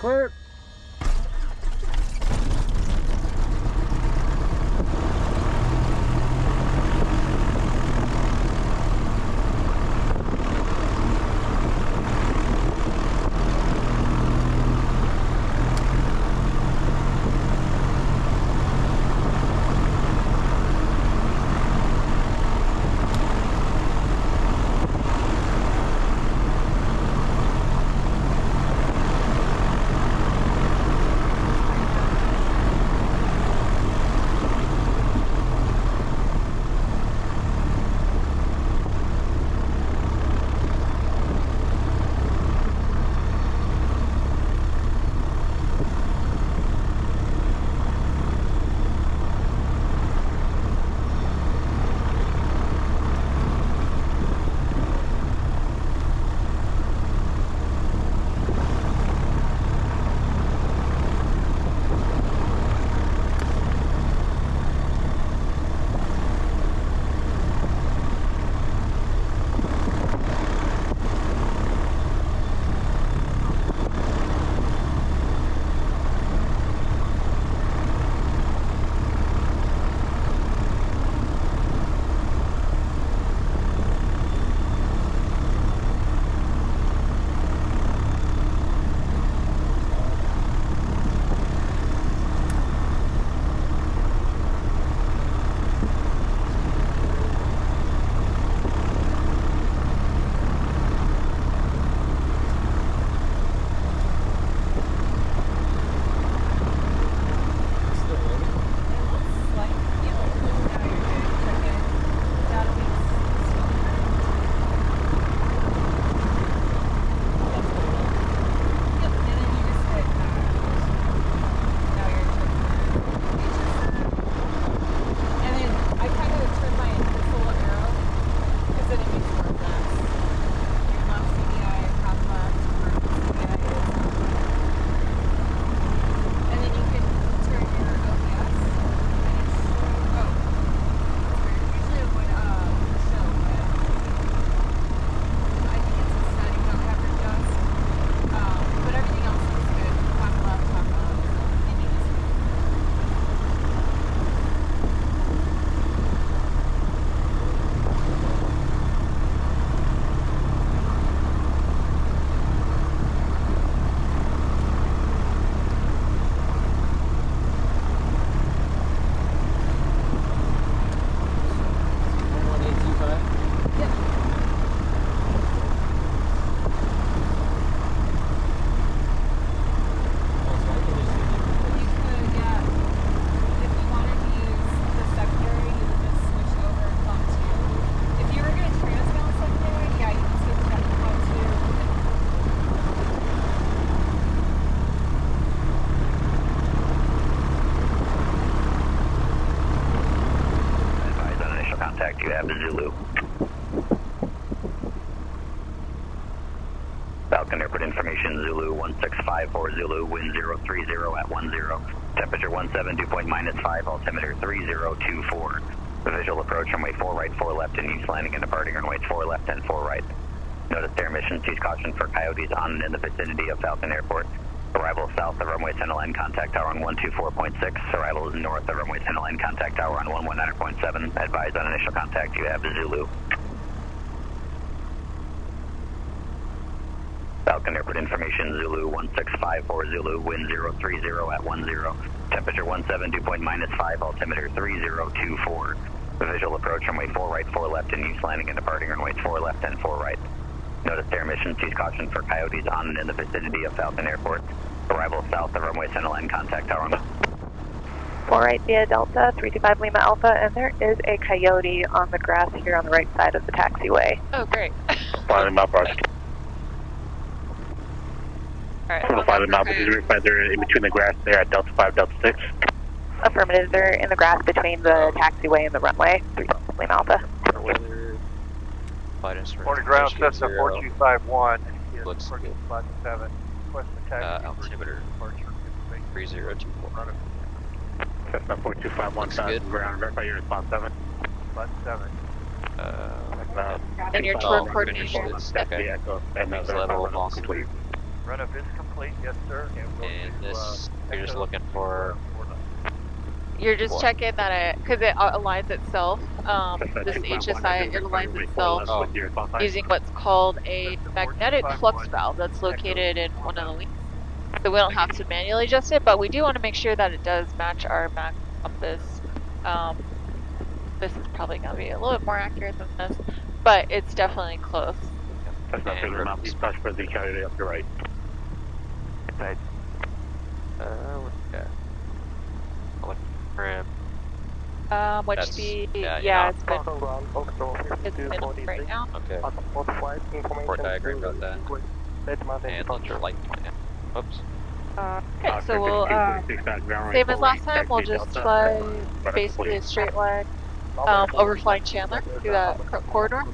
clear. Falcon Airport information, Zulu 1654 Zulu, wind 030 at 10. Temperature 17, dew point -5, altimeter 3024. Visual approach runway 4 right, 4 left, and use landing and departing runways 4 left and 4 right. Notice their emissions, use caution for coyotes on and in the vicinity of Falcon Airport. Arrival south of runway center line, contact tower on 124.6. Arrival is north of runway center line, contact tower on 119.7. Advise on initial contact, you have Zulu. Falcon Airport information, Zulu 1654 Zulu, wind 030 at 10. Temperature 17, dew point -5, altimeter 3024. Visual approach runway 4 right, 4 left, and use landing and departing runways 4 left and 4 right. Notice their emissions, use caution for coyotes on and in the vicinity of Falcon Airport. Arrival south of runway center line, contact tower on 4 right via Delta, 325 Lima Alpha, and there is a coyote on the grass here on the right side of the taxiway. Oh, great. Lima Alpha. Alright. 5 Lima Alpha, they're in between the grass there at Delta 5, Delta 6. Affirmative, they're in the grass between the taxiway and the runway, 325 Lima Alpha. Morning ground, Cessna 4251. Looks good. 7. Altimeter 3024. Cessna 4251, ground, verify your response 7. Button 7. And your tour coordination. Okay. And Level, complete. Runup is complete, yes sir. And this, you're just looking for... You're just What? checking that because it aligns itself. This HSI, it aligns itself using what's called a magnetic flux valve that's located in one of the links. So we don't have to manually adjust it, but we do want to make sure that it does match our Mac compass. This is probably going to be a little bit more accurate than this, but it's definitely close. That's not the map. He's touched for the coyote up to right. Right. What we got? What trim? Which That's- speed? yeah, it's minimum right now. Okay. Report diagram about that. And the flight plan. Oops. Okay, so we'll, same as last time, we'll just fly basically a straight line, overflying Chandler through that corridor,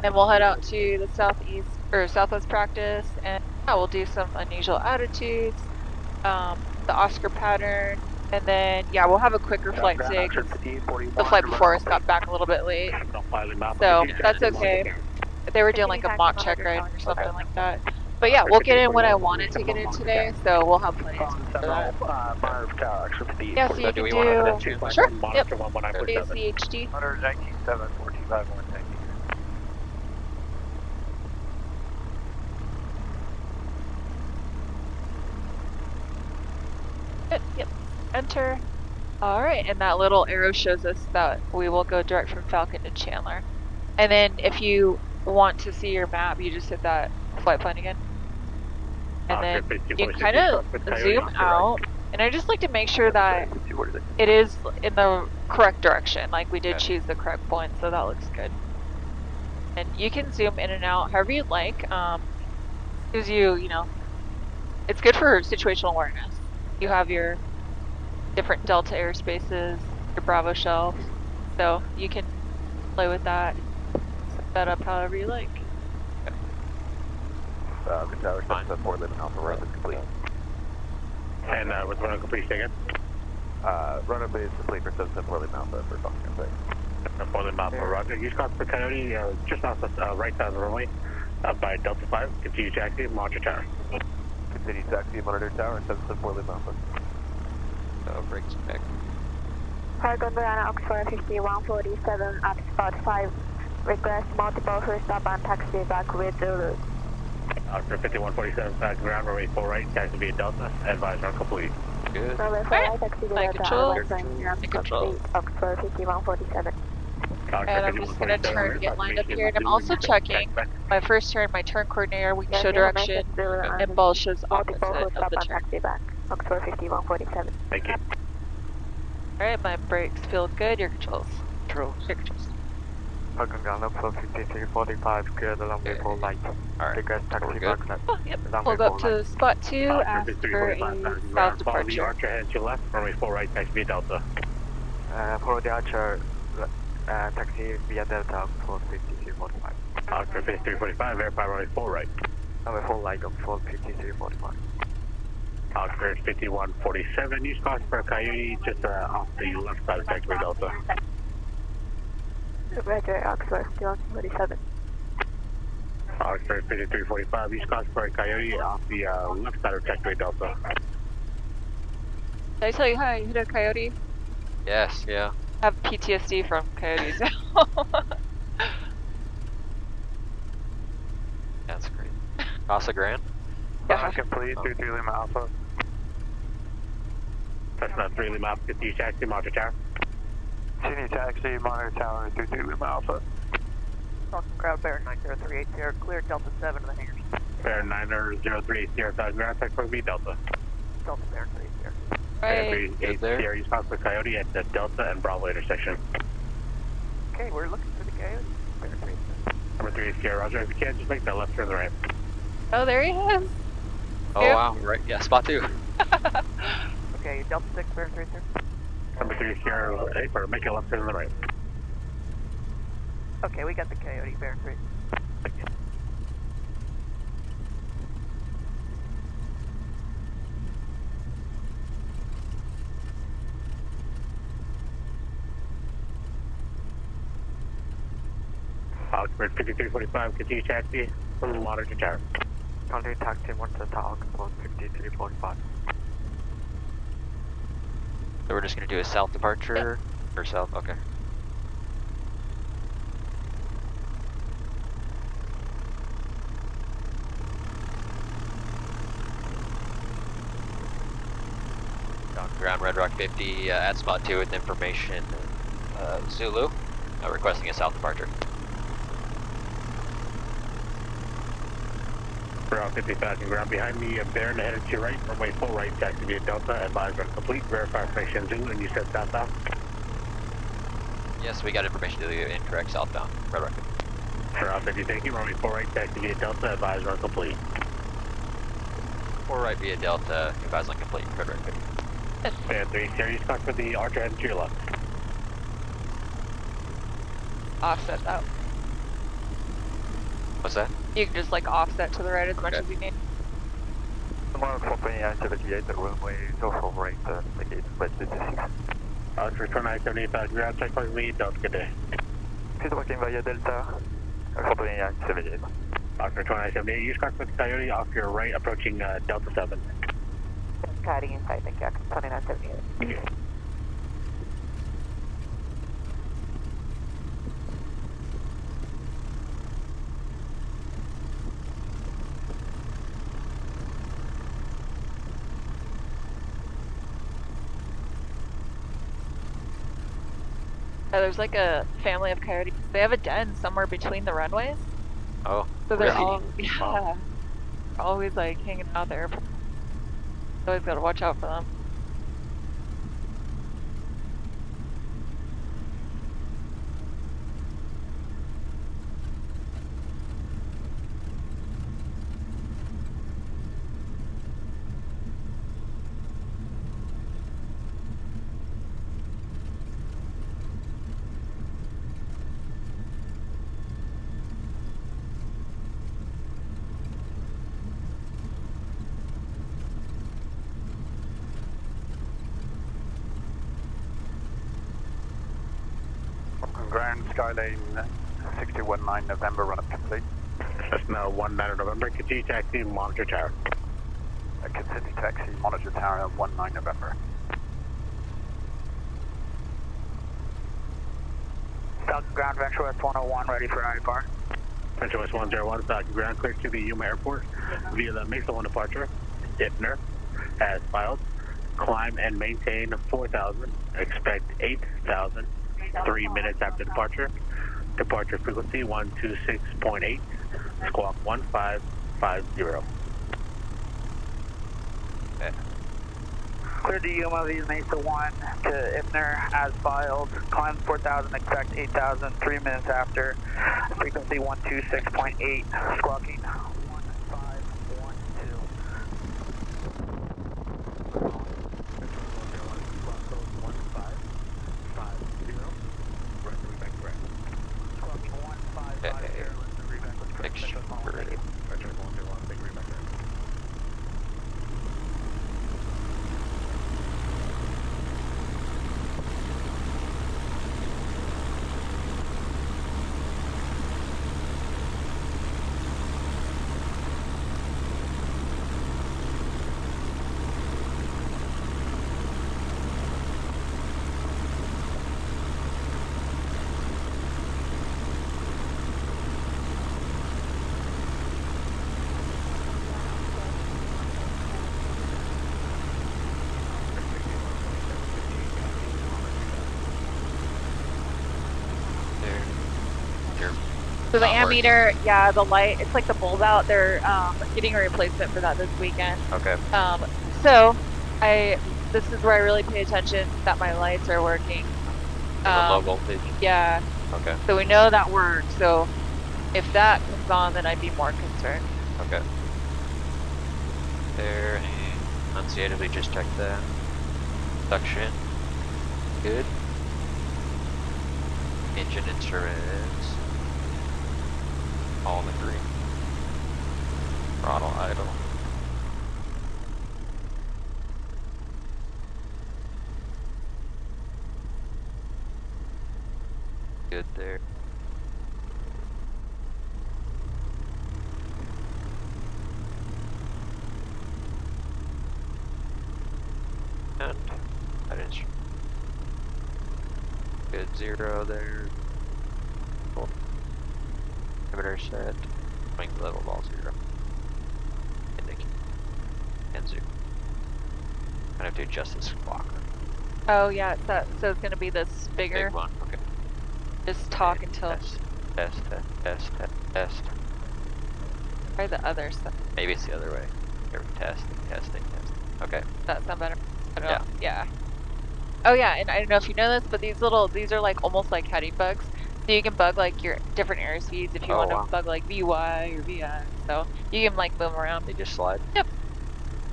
and we'll head out to the southeast, or southwest practice, and yeah, we'll do some unusual attitudes, the Oscar pattern, and then, yeah, we'll have a quicker flight today, because the flight before us got back a little bit late, so that's okay. They were doing like a mock check ride or something like that. But yeah, we'll get in when I wanted to get in today, so we'll have plenty of time for that. Yeah, so you So do can we do, want to sure, yep, ACHD. 119.7, 4251, thank you. Good, yep, enter. Alright, and that little arrow shows us that we will go direct from Falcon to Chandler. And then if you want to see your map, you just hit that flight plan again. And then you kind of zoom out, and I just like to make sure that it is in the correct direction, like we did choose the correct point, so that looks good. And you can zoom in and out however you'd like. Gives you, you know, it's good for situational awareness. You have your different delta airspaces, your Bravo shelf, so you can play with that, set that up however you like. Good tower, 774, living Alpha, Runup is complete. And what's the complete again? Runup is complete for 774, living Alpha for Falcon Cafe. Portland Alpha, Roger. Use cost for Coyote, just off the right side of the runway, by Delta 5. Continue taxi, monitor tower. Continue taxi, monitor tower, 774, living Alpha. Brakes back. Cargo Brianna Oxford 5147 at spot 5. Request multiple first stop and taxi back with Zulu. Oscar 5147, back ground, runway 4 right, taxi via Delta, advise run complete. Good. Runway 4 right, taxi via Control. Control. Oxford 5147. And I'm just going to get lined up here, and I'm also checking my first turn, my turn coordinator, wing show direction, and ball shows opposite of the turn. Taxi back. Oxford 5147. Thank you. Alright, my brakes feel good, your controls. Your controls. Falcon ground up for 5345, clear the runway 4 light. Alright, Request taxi back. Oh, yep. Hold up to spot 2, ask for a south Follow the departure. Archer, head to your left, runway 4 right, taxi via Delta. Follow the Archer, taxi via Delta for 5345. Oscar 5345, verify runway 4 right. Runway 4 light up for 5345. Oscar 5147, use cost for Coyote, just off the left side of taxi via Delta. Roger, Oxford 5147. Oxford 5345, use cost for Coyote, off the left side of taxi via Delta. Did I tell you how I hit a coyote? Yes, yeah. I have PTSD from coyotes. That's great. Casa Grande? Yeah. Complete, 23 Lima Alpha. Cessna 3 Lima Alpha, continue taxi, monitor tower. Continue taxi, monitor tower, 23 Lima Alpha. Falcon Crowd Bear 9038 Sierra, clear Delta 7 to the hangars. Bear 9038 Sierra, South ground, taxi via Delta. Delta Bear 3 Sierra. Right. 8 Sierra, use cost for Coyote at the Delta and Bravo intersection. Okay, we're looking for the coyote. Bear 3 Sierra. Number 3 Sierra, Roger. If you can, just make that left turn the ramp. Oh, there he is. Oh, Yep. wow, right, yeah, spot 2. Okay, Delta 6 Bear 3 Sierra. Number 3 Sierra, or make a left turn the ramp. Okay, we got the coyote, Bear 3. Thank you. Oxford 5345, continue taxi, monitor tower. Calling taxi 1 to Tahoe, 153.5. So we're just going to do a south departure, or south, okay. Ground Red Rock 50 at spot 2 with information. Zulu, requesting a south departure. Route 50 passing ground behind me, Baron headed to your right, runway full right, taxi via Delta, advise run complete, verify information Zulu, and you said southbound? Yes, we got information to the incorrect southbound, Red Rock 50. Route 50, thank you, runway full right, taxi via Delta, advise run complete. 4 right via Delta, advise on complete, Red Rock 50. Fan 3, series cut for the Archer headed to your left. Offset that. What's that? You can just like offset to the right as much as you need. Tomorrow 42978, the runway is also right, the gate, but this is 6. Archer 2978 passing ground, check point me, Delta, good day. Please working via Delta, 42978. Archer 2978, use cut for the Coyote off your right, approaching Delta 7. Coyote inside, thank you, 2978. There's like a family of coyotes. They have a den somewhere between the runways. Oh, So they're really? all, yeah, always like hanging out there. Always gotta watch out for them. Ground Skylane 619 November, run up complete. That's now 19 November, continue taxi, monitor tower. Continue taxi, monitor tower 19 November. Falcon Ground, Venture West 101, ready for IFR. Venture West 101, Falcon Ground, clear to the Yuma Airport via the Mesa 1 departure. IFR as filed. Climb and maintain 4,000, expect 8,000. 3 minutes after departure. Departure frequency 126.8, squawk 1550. Okay. Clear to Yuma via Mesa 1 to IFR as filed. Climb 4,000, expect 8,000, 3 minutes after. Frequency 126.8, squawking So the ammeter, yeah, the light, it's like the bulb out. They're getting a replacement for that this weekend. Okay. So this is where I really pay attention that my lights are working. Low voltage? Yeah. Okay. So we know that works. So if that comes on, then I'd be more concerned. Okay. There, and enunciatedly just check that. Suction. Good. Engine instruments. All in the green. Throttle idle. Good there. Good 0 there. Cool. Altimeter set. Wing level ball 0. Indicate. And zoom. I have to adjust this clock. Oh yeah, it's that. So it's gonna be this bigger. Big one. Okay. Just talk and until. Test. Try the other side. Maybe it's the other way. Here, testing. Okay. That sound better? Yeah. Yeah. Oh yeah, and I don't know if you know this, but these are like almost like heading bugs. So you can bug like your different airspeeds if you want to bug like VY or VI. So you can like move them around. They just slide? Yep.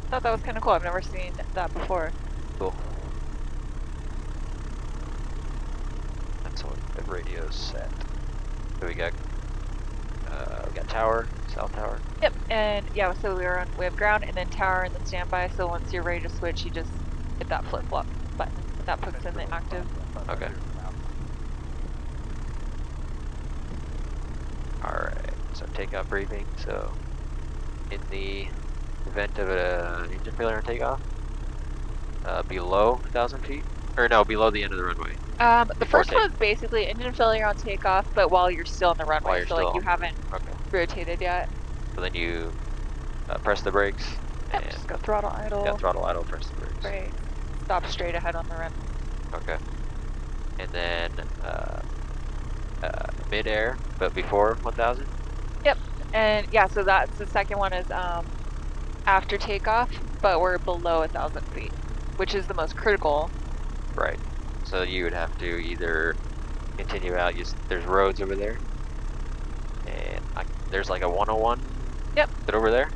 Thought that was kind of cool. I've never seen that before. Cool. That's what the radio's set. So we got tower, south tower. Yep, and yeah, so we have ground and then tower and then standby. So once you're ready to switch, you just hit that flip flop button. That puts in the active. Okay. Alright, so takeoff briefing. So in the event of an engine failure on takeoff, below 1,000 feet? Or no, below the end of the runway. The first one is basically engine failure on takeoff, but while you're still on the runway, so like you haven't rotated yet. So then you press the brakes. Yep, and just go throttle idle. Yeah, throttle idle, press the brakes. Right. Stop straight ahead on the run. Okay. And then mid-air, but before 1,000? Yep. And yeah, so that's the second one is after takeoff, but we're below 1,000 feet, which is the most critical. Right. So you would have to either continue out. There's roads over there, and there's like a 101. Yep. Is it over there?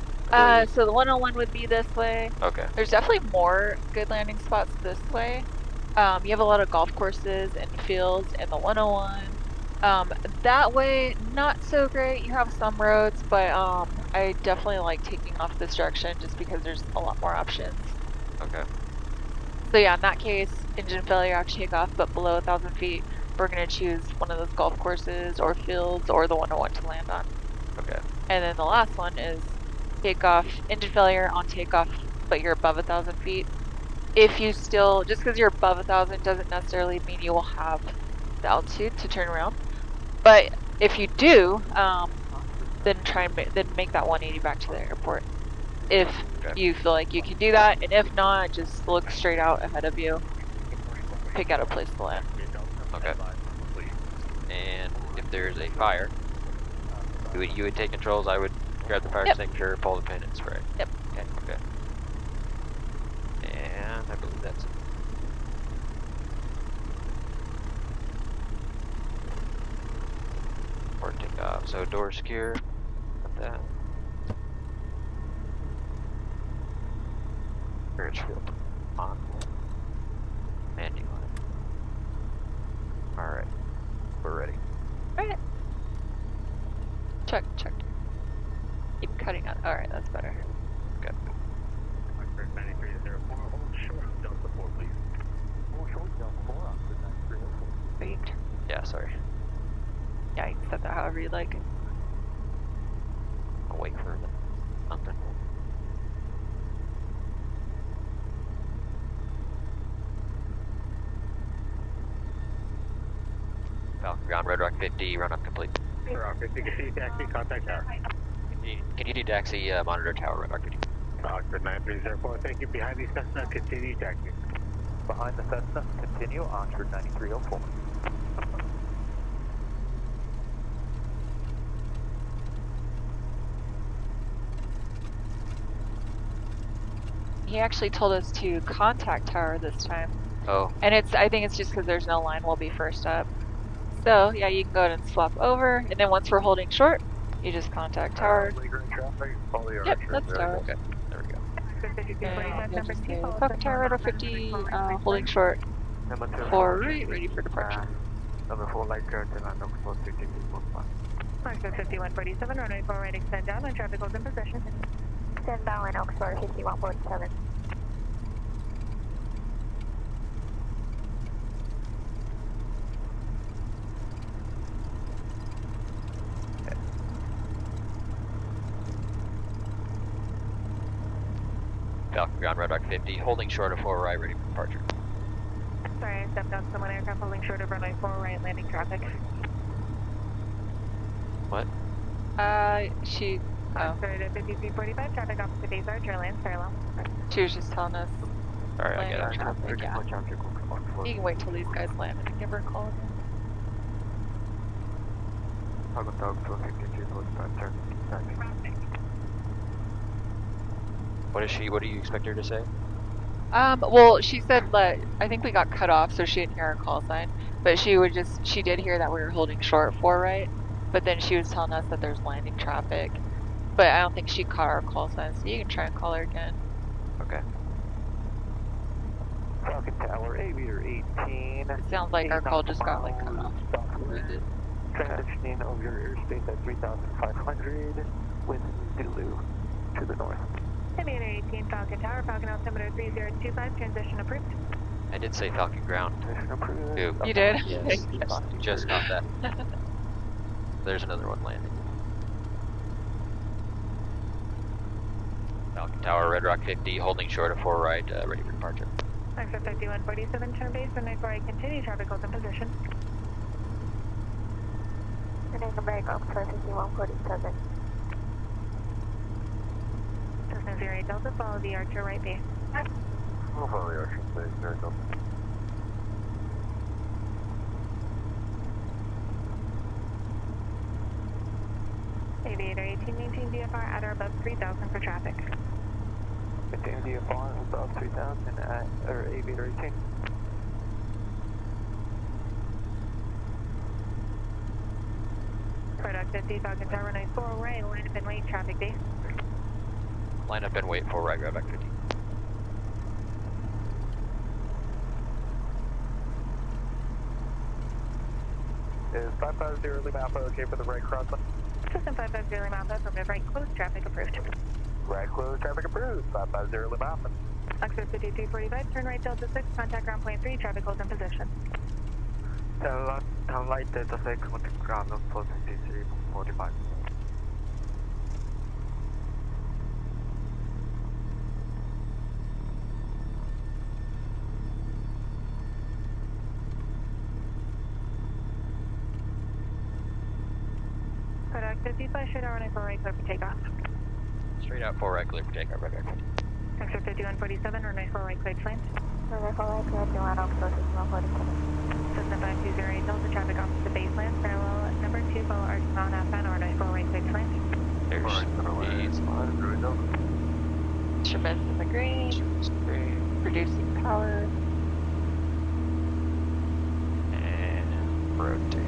So the 101 would be this way. Okay. There's definitely more good landing spots this way. You have a lot of golf courses and fields in the 101. That way, not so great. You have some roads, but I definitely like taking off this direction just because there's a lot more options. Okay. So yeah, in that case, engine failure after takeoff, but below 1,000 feet, we're going to choose one of those golf courses or fields or the 101 to land on. Okay. And then the last one is takeoff, engine failure on takeoff, but you're above 1,000 feet. If you still, just because you're above 1,000 doesn't necessarily mean you will have the altitude to turn around. But if you do, then make that 180 back to the airport. If you feel like you can do that, and if not, just look straight out ahead of you. Pick out a place to land. Okay. And if there's a fire, you would take controls. I would grab the fire extinguisher, pull the pin, and spray. Yep. Okay. And I believe that's it. Or take off. So door secure. Got that. Carriage field on. Landing line. Alright. We're ready. Alright. Check. Keep cutting out. Alright, that's better. Okay. 9304, hold short, Delta 4, please. Hold short, Delta 4, opposite 9304. Wait. Yeah, sorry. Yeah, you can set that however you like. I'll wait for something. Falcon ground, Red Rock 50, run up complete. Red Rock 50, continue taxi, contact tower. Continue taxi, monitor tower, Red Rock 50. Oxford 9304, thank you. Behind the Cessna, continue taxi. Behind the Cessna, continue, Oxford 9304. He actually told us to contact tower this time. Oh. And I think it's just because there's no line, we'll be first up. So yeah, you can go ahead and swap over, and then once we're holding short, you just contact tower. Yep, that's tower. Okay, there we go. And you'll just say, Falcon Tower, Red Rock 50, holding short, for right, ready for departure. Number 4, light curtain on number 4, 5147, runway 4 right, extend down, and traffic holds in position. Stand by line, Oxford 5147. Falcon ground, Red Rock 50, holding short of 4 right, ready for departure. Sorry, I stepped on someone aircraft holding short of runway 4 right, landing traffic. What? She. Oh. Sorry, to 5345, traffic opposite base Archer, lands parallel. She was just telling us. Alright, I get it. Traffic, yeah. You can wait till these guys land and give her a call again. What do you expect her to say? Well, she said I think we got cut off, so she didn't hear our call sign. But she did hear that we were holding short 4 right. But then she was telling us that there's landing traffic. But I don't think she caught our call sign, so you can try and call her again. Okay. Falcon Tower, aviator 18. It sounds like our call just got cut off. Transitioning over your airspace at 3,500 with Zulu to the north. Aviator 18, Falcon Tower, Falcon altimeter 3025, transition approved. I did say Falcon ground. Transition approved. Ooh. You did? Yes, just got that. There's another one landing. Falcon Tower, Red Rock 50, holding short of 4 right, ready for departure. Exit 5147, turn base, runway 4 right, continue, traffic holds in position. Turning the brake up for 5147. Cessna 08 Delta, follow the Archer right base. We'll follow the Archer, please. There we go. Aviator 18, maintain VFR at or above 3000 for traffic. Maintain VFR above 3000 at, or Aviator 18. Product 50, Falcon Tower, runway 4 right, line up and wait, traffic base. Line up and wait for right, Red Rock 50. Is 550 Lima Alpha okay for the right crossing? System 550 Lima Alpha, affirmative, right close, traffic approved. Right close, traffic approved. 550 Lima Alpha. Oxford 5345, turn right Delta 6, contact ground point 3, traffic holds in position. Turn right Delta 6, contact ground point 5345. Product 55, straight out runway 4 right, clear for takeoff. Straight out 4 right, clear for takeoff, Red Rock 50. Oxford 5147, runway 4 right, clear to land. Runway 4 right, clear to land, Oxford 5147. Cessna 5208 Delta, traffic off the base land, parallel number 2, follow Arch Mountain outbound, runway 4 right, clear to land. There's speeds. Instruments in the green. Producing power. And rotate.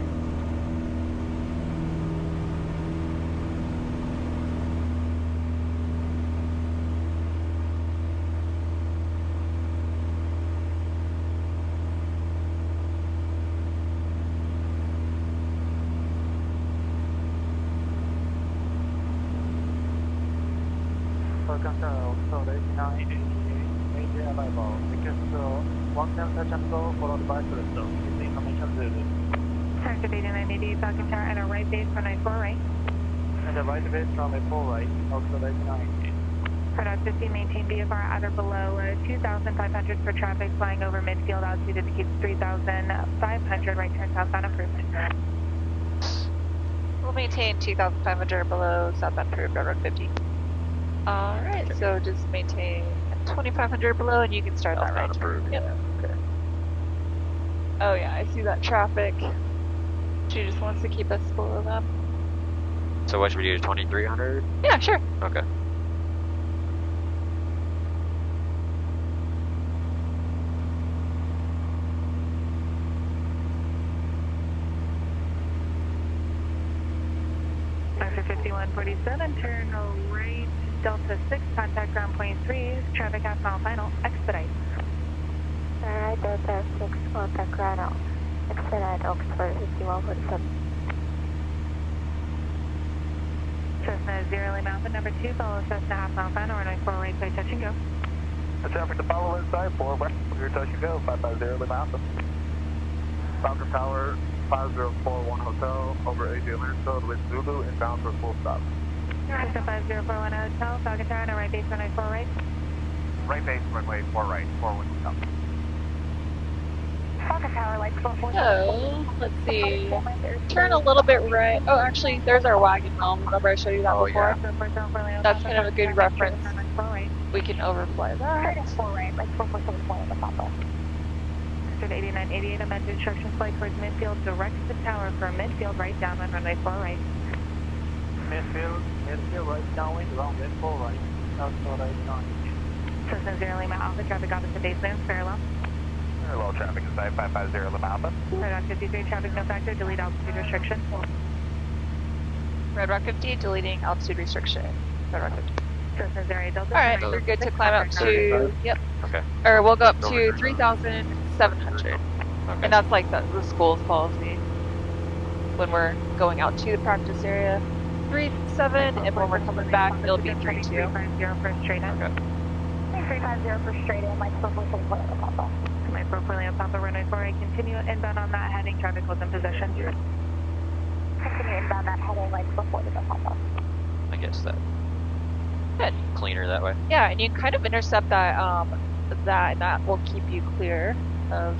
Falcon Tower, Oxford 89, major arrival. Request 110 touch and go, followed by cruise. Give me information Zulu. Active 8980, Falcon Tower, at our right base, runway 4 right. And the right base, runway 4 right, Oxford 89. Product 50, maintain VFR at or below 2,500 for traffic flying over midfield, altitude indicates 3,500, right turn southbound approved. We'll maintain 2,500 below southbound approved, Red Rock 50. Alright, so just maintain 2,500 below and you can start that right turn. Yep. Okay. Oh yeah, I see that traffic. She just wants to keep us below them. So what should we do, 2,300? Yeah, sure. Okay. After 5147, turn right Delta 6, contact ground point 3, traffic half mile final, expedite. Alright, Delta 6, contact ground out. Expedite Oxford 5147. Cessna 0 Lima Alpha, number 2, follow Cessna half mile final, runway 4 right, clear touch and go. The traffic to follow inside, 4 west, clear touch and go, 550 Lima Alpha. Falcon Tower, 5041 Hotel, over Aviator code with Zulu, inbound for full stop. Cessna 5041 Hotel, Falcon Tower, at our right base, runway 4 right. Right base, runway 4 right, 41 Hotel. Falcon Tower, like 447. So, let's see. Turn a little bit right. Oh, actually, there's our wagon wheel. Remember I showed you that before? Yeah. That's kind of a good reference. We can overfly that. 4 right, like 447 the Papa. 8988, amend instructions flight towards midfield, direct the tower for midfield, right downwind, runway 4 right. Midfield right downwind, runway 4 right. That's what I done. Cessna 0 Lima Alpha, traffic opposite baseline, parallel. Parallel traffic is 5550 Lima Alpha. Red Rock 53, traffic no factor, delete altitude restriction. Red Rock 50, deleting altitude restriction. Red Rock 50. Cessna 0 Delta. Alright, we're good to climb up to, yep. Okay. Or we'll go up to 3,700. Okay. And that's like the school's policy. When we're going out to the practice area, 3.7, and when we're coming back, it'll be 3.2. 350 for straight in. Okay. 350 for straight in, like 447 Papa. My 447 Papa, runway 4 right, continue inbound on that heading, traffic was in position. Continue inbound that heading, like 447 Papa. I guess that. Good. Cleaner that way. Yeah, and you can kind of intercept that, and that will keep you clear of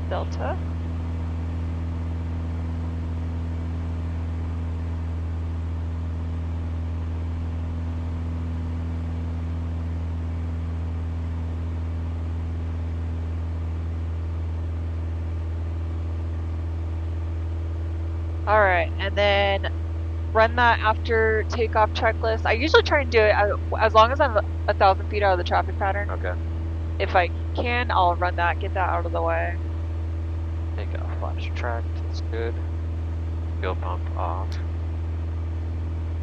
Delta. Alright, and then run that after takeoff checklist. I usually try and do it as long as I'm 1,000 feet out of the traffic pattern. Okay. If I can, I'll run that, get that out of the way. Takeoff flash track, that's good. Fuel pump off.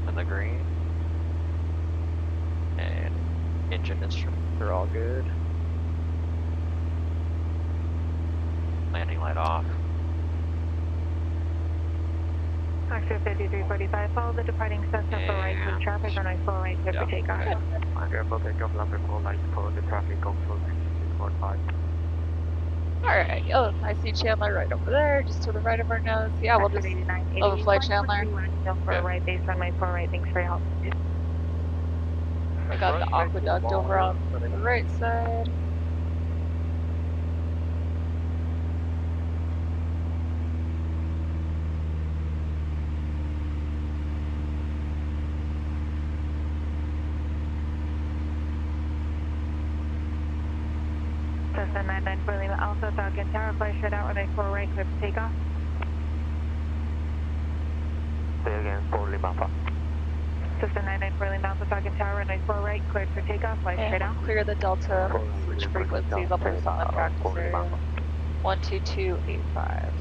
And the green. And engine instruments are all good. Landing light off. Octave 5345, follow the departing Cessna for right to traffic, runway 4 right, clear for takeoff. Careful takeoff, number 4 light, follow the traffic, go full 6645. Alright, oh, I see Chandler right over there, just to the right of our nose. Yeah, we'll just overfly Chandler. For right base, runway 4 right, thanks for your help. We got the aqueduct over on the right side. Cessna 994 Lima Alpha, Falcon Tower, fly straight out, runway 4 right, clear for takeoff. Say again, 4 Lima Alpha. Cessna 994 Lima Alpha, Falcon Tower, runway 4 right, cleared for takeoff, fly straight out. Clear the Delta, switch frequencies, I'll put us on the practice area. 12285.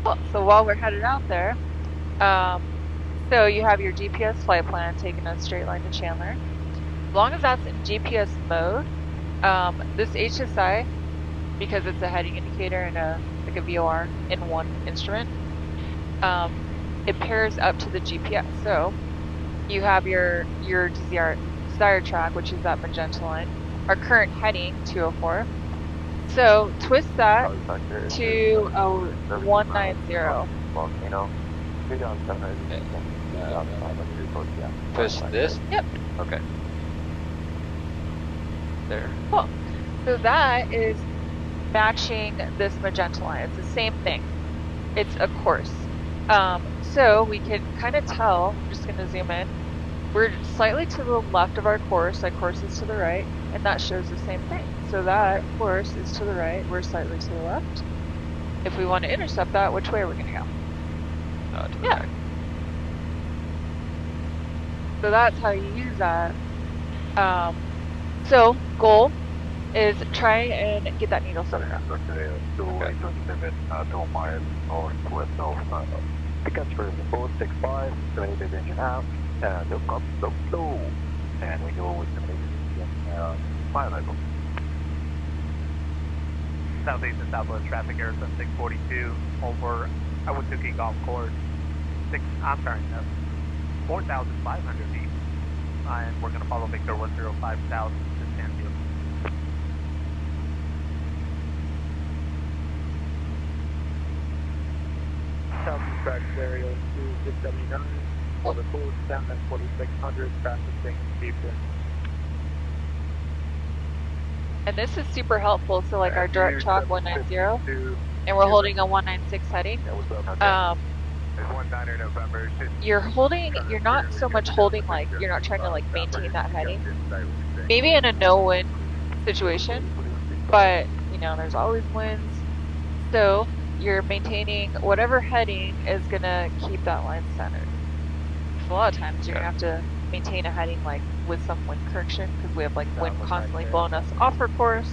Cool. So while we're headed out there, so you have your GPS flight plan taking a straight line to Chandler. As long as that's in GPS mode, this HSI, because it's a heading indicator and a VOR in one instrument, it pairs up to the GPS. So you have your desired track, which is that magenta line, our current heading 204. So twist that to 190. Volcano. Twist this? Yep. Okay. There. Cool. So that is matching this magenta line. It's the same thing. It's a course. So we can kind of tell, I'm just going to zoom in, we're slightly to the left of our course, that course is to the right, and that shows the same thing. So that course is to the right, we're slightly to the left. If we want to intercept that, which way are we going to go? To the right. So that's how you use that. So goal is try and get that needle center up. Okay. 2 miles northwest of Pickets for 465, 70 engine out, and look up, look low, and we go with the fire level. Southeast and southwest traffic, Arizona 642, over, I went to kick off course, 4,500 feet, and we're going to follow Victor 105 south to Sanfield. Southeast practice area 2679, Over forward 7 and 4600, practicing deeper. And this is super helpful. So like our direct chalk 190, and we're holding a 196 heading. Yeah, what's up? It's 19 November. You're not so much holding, like, you're not trying to like maintain that heading. Maybe in a no wind situation, but you know, there's always winds. So you're maintaining whatever heading is gonna keep that line centered. So a lot of times you're gonna have to maintain a heading like with some wind correction because we have like wind constantly blowing us off our course.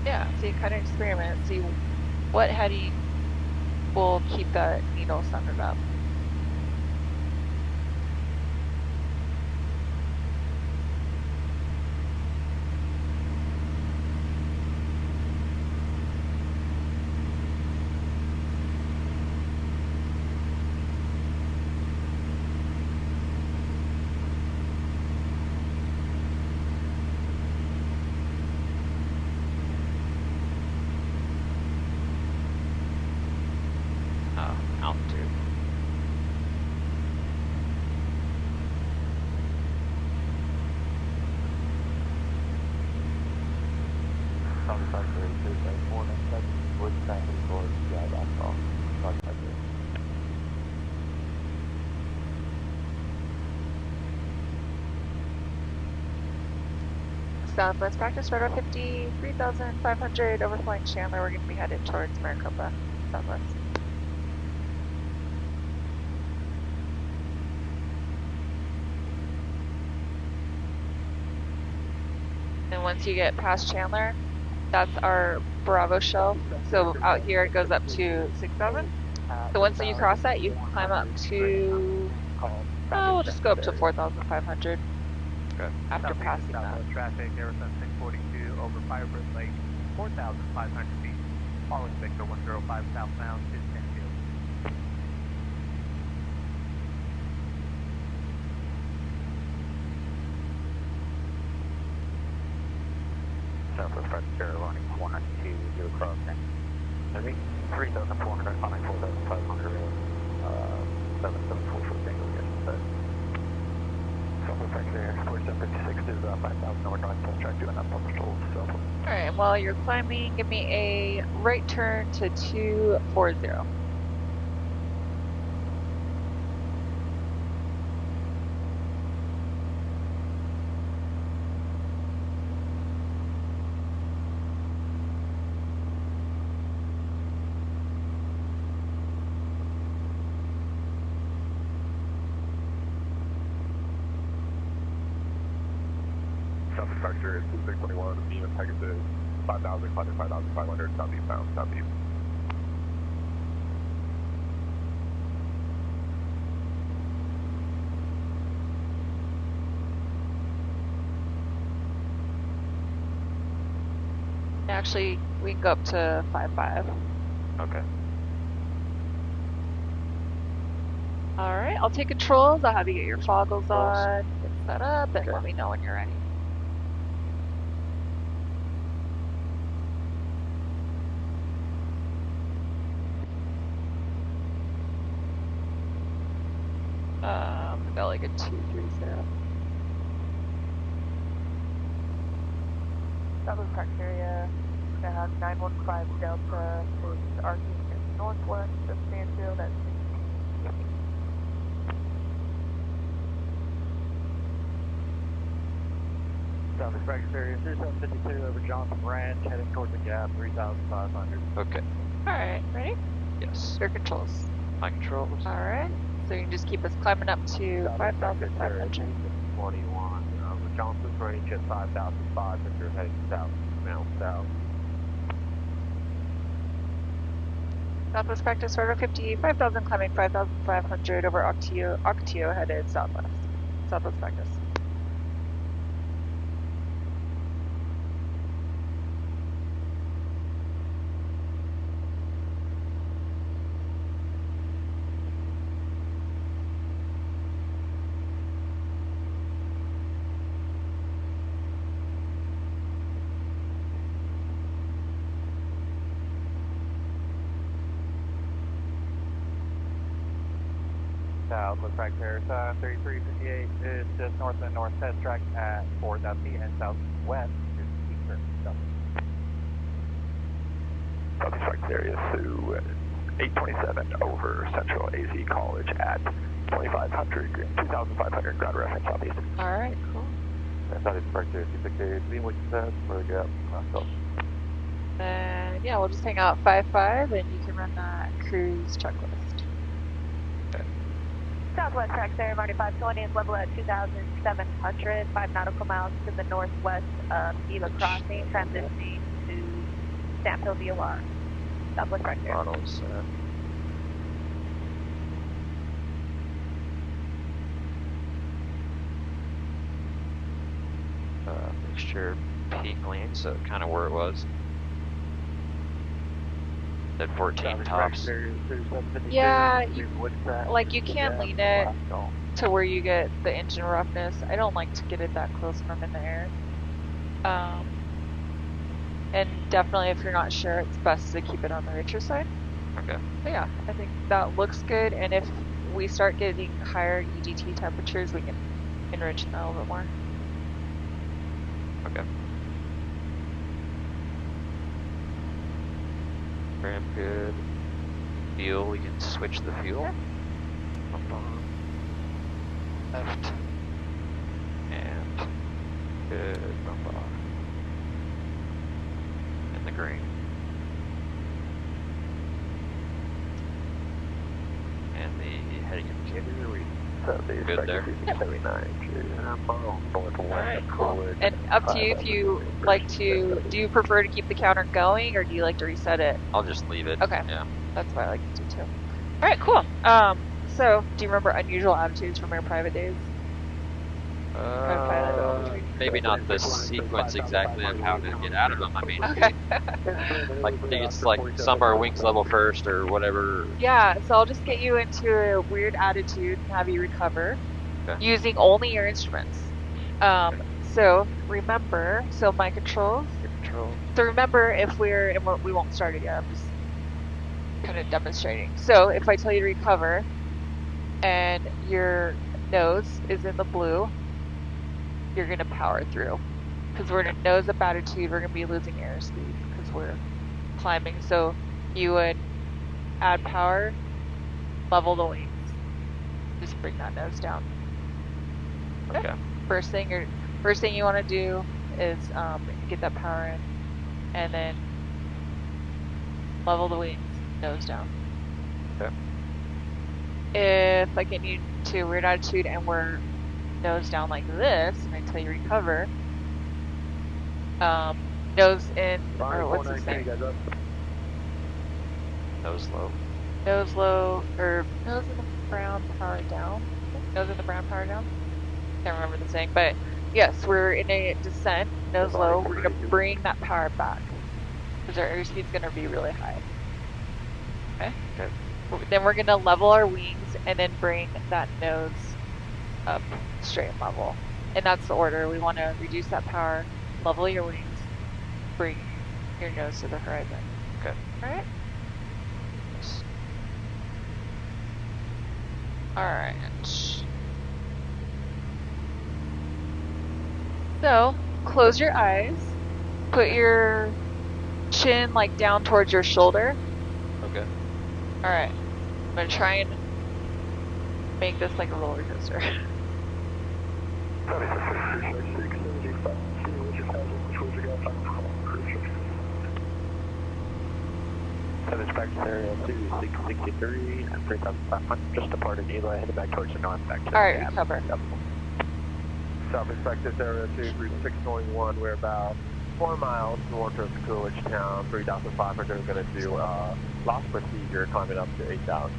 Yeah, so you kind of experiment, see what heading will keep that needle centered up. Altitude. Southwest practice radar 50, 3,500 overflying Chandler. We're going to be headed towards Maricopa, Southwest. And once you get past Chandler, that's our Bravo shelf. So out here it goes up to 6,000. So once you cross that, you climb up to, we'll just go up to 4,500. Okay. After passing that. Traffic, Arizona 642 over Firebird Lake, 4,500 feet. Following Victor 105 southbound to Stanfield. Southwest Practice Carolina 192, zero crossing. 3,400, climbing 4,500, 774 single, yes, Southwest Practice Area 4756 is 5,000 north test track doing that public tolls, Southwest. Alright, and while you're climbing, give me a right turn to 240. Southwest Practice is 621, Venus Pegasus, 5,000, 5,500, southeastbound, southeast. Actually, we can go up to 5.5. Okay. Alright, I'll take controls. I'll have you get your foggles on, get set up, and let me know when you're ready. Got like a 230. Southwest Practice Area, gonna have 915 Delta is arcing northwest of Stanfield at 16. Southwest Practice Area 3752 over Johnson Ranch, heading towards the gap, 3,500. Okay. Alright, ready? Yes. Your controls. My controls. Alright, so you can just keep us climbing up to 5,500. 21, over Johnson's Ranch at 5,500, heading south, now south. Southwest practice radar 50, 5,000 climbing 5,500 over Ocotillo headed southwest. Southwest practice. Southwest track there, 3358 is just north and north test track at 4,000 feet, and southwest is eastern. Southeast track area Sioux 827 over Central AZ College at 2,500 ground reference southeast. Alright, cool. Southeast track there, 268, lean what you said, where we got so. Then, yeah, we'll just hang out 5-5 and you can run that cruise checklist. Southwest track there, Marty 520 is level at 2,700, 5 nautical miles to the northwest of Eva Crossing, transitioning to Stanfield VOR. Southwest track there. Throttles set. Mixture peak lean, so kind of where it was. At 14 tops. Yeah, like you can lean it to where you get the engine roughness. I don't like to get it that close when I'm in the air. And definitely if you're not sure, it's best to keep it on the richer side. Okay. But yeah, I think that looks good. And if we start getting higher EGT temperatures, we can enrich that a little bit more. Okay. Ram good. Fuel, we can switch the fuel. Left. And good. Bump off. In the green. And the heading indicator, we good there? Alright, cool. And up to you if you like to, do you prefer to keep the counter going or do you like to reset it? I'll just leave it. Okay. Yeah. That's what I like to do too. Alright, cool. So do you remember unusual attitudes from your private days? Maybe not the sequence exactly of how to get out of them. I mean, okay. like it's like some are wings level first or whatever. Yeah, so I'll just get you into a weird attitude and have you recover using only your instruments. So remember, so my controls. So remember, if we're, and we won't start it yet, I'm just kind of demonstrating. So if I tell you to recover and your nose is in the blue, you're going to power through. Because we're in a nose up attitude, we're going to be losing airspeed because we're climbing. So you would add power, level the wings. Just bring that nose down. Okay. First thing you want to do is get that power in, and then level the wings, nose down. Okay. If I get you to weird attitude and we're nose down like this, and until you recover, nose in, or what's it say? Nose low. Nose low, or nose in the brown, power down. Nose in the brown, power down. Can't remember the saying, but yes, we're in a descent, nose low. We're going to bring that power back because our airspeed's going to be really high. Okay? Okay. Then we're going to level our wings and then bring that nose up straight and level. And that's the order. We want to reduce that power, level your wings, bring your nose to the horizon. Okay. Alright? Alright. So, close your eyes, put your chin like down towards your shoulder. Okay. Alright, I'm gonna try and make this like a roller coaster. Area 2663 and 3,500, just departed Eli, headed back towards the north, back to Alright, recover. South Inspectors Area 2, Group 621, we're about 4 miles north of Coolidge Town, 3,500, we're going to do loss procedure, climbing up to 8,000.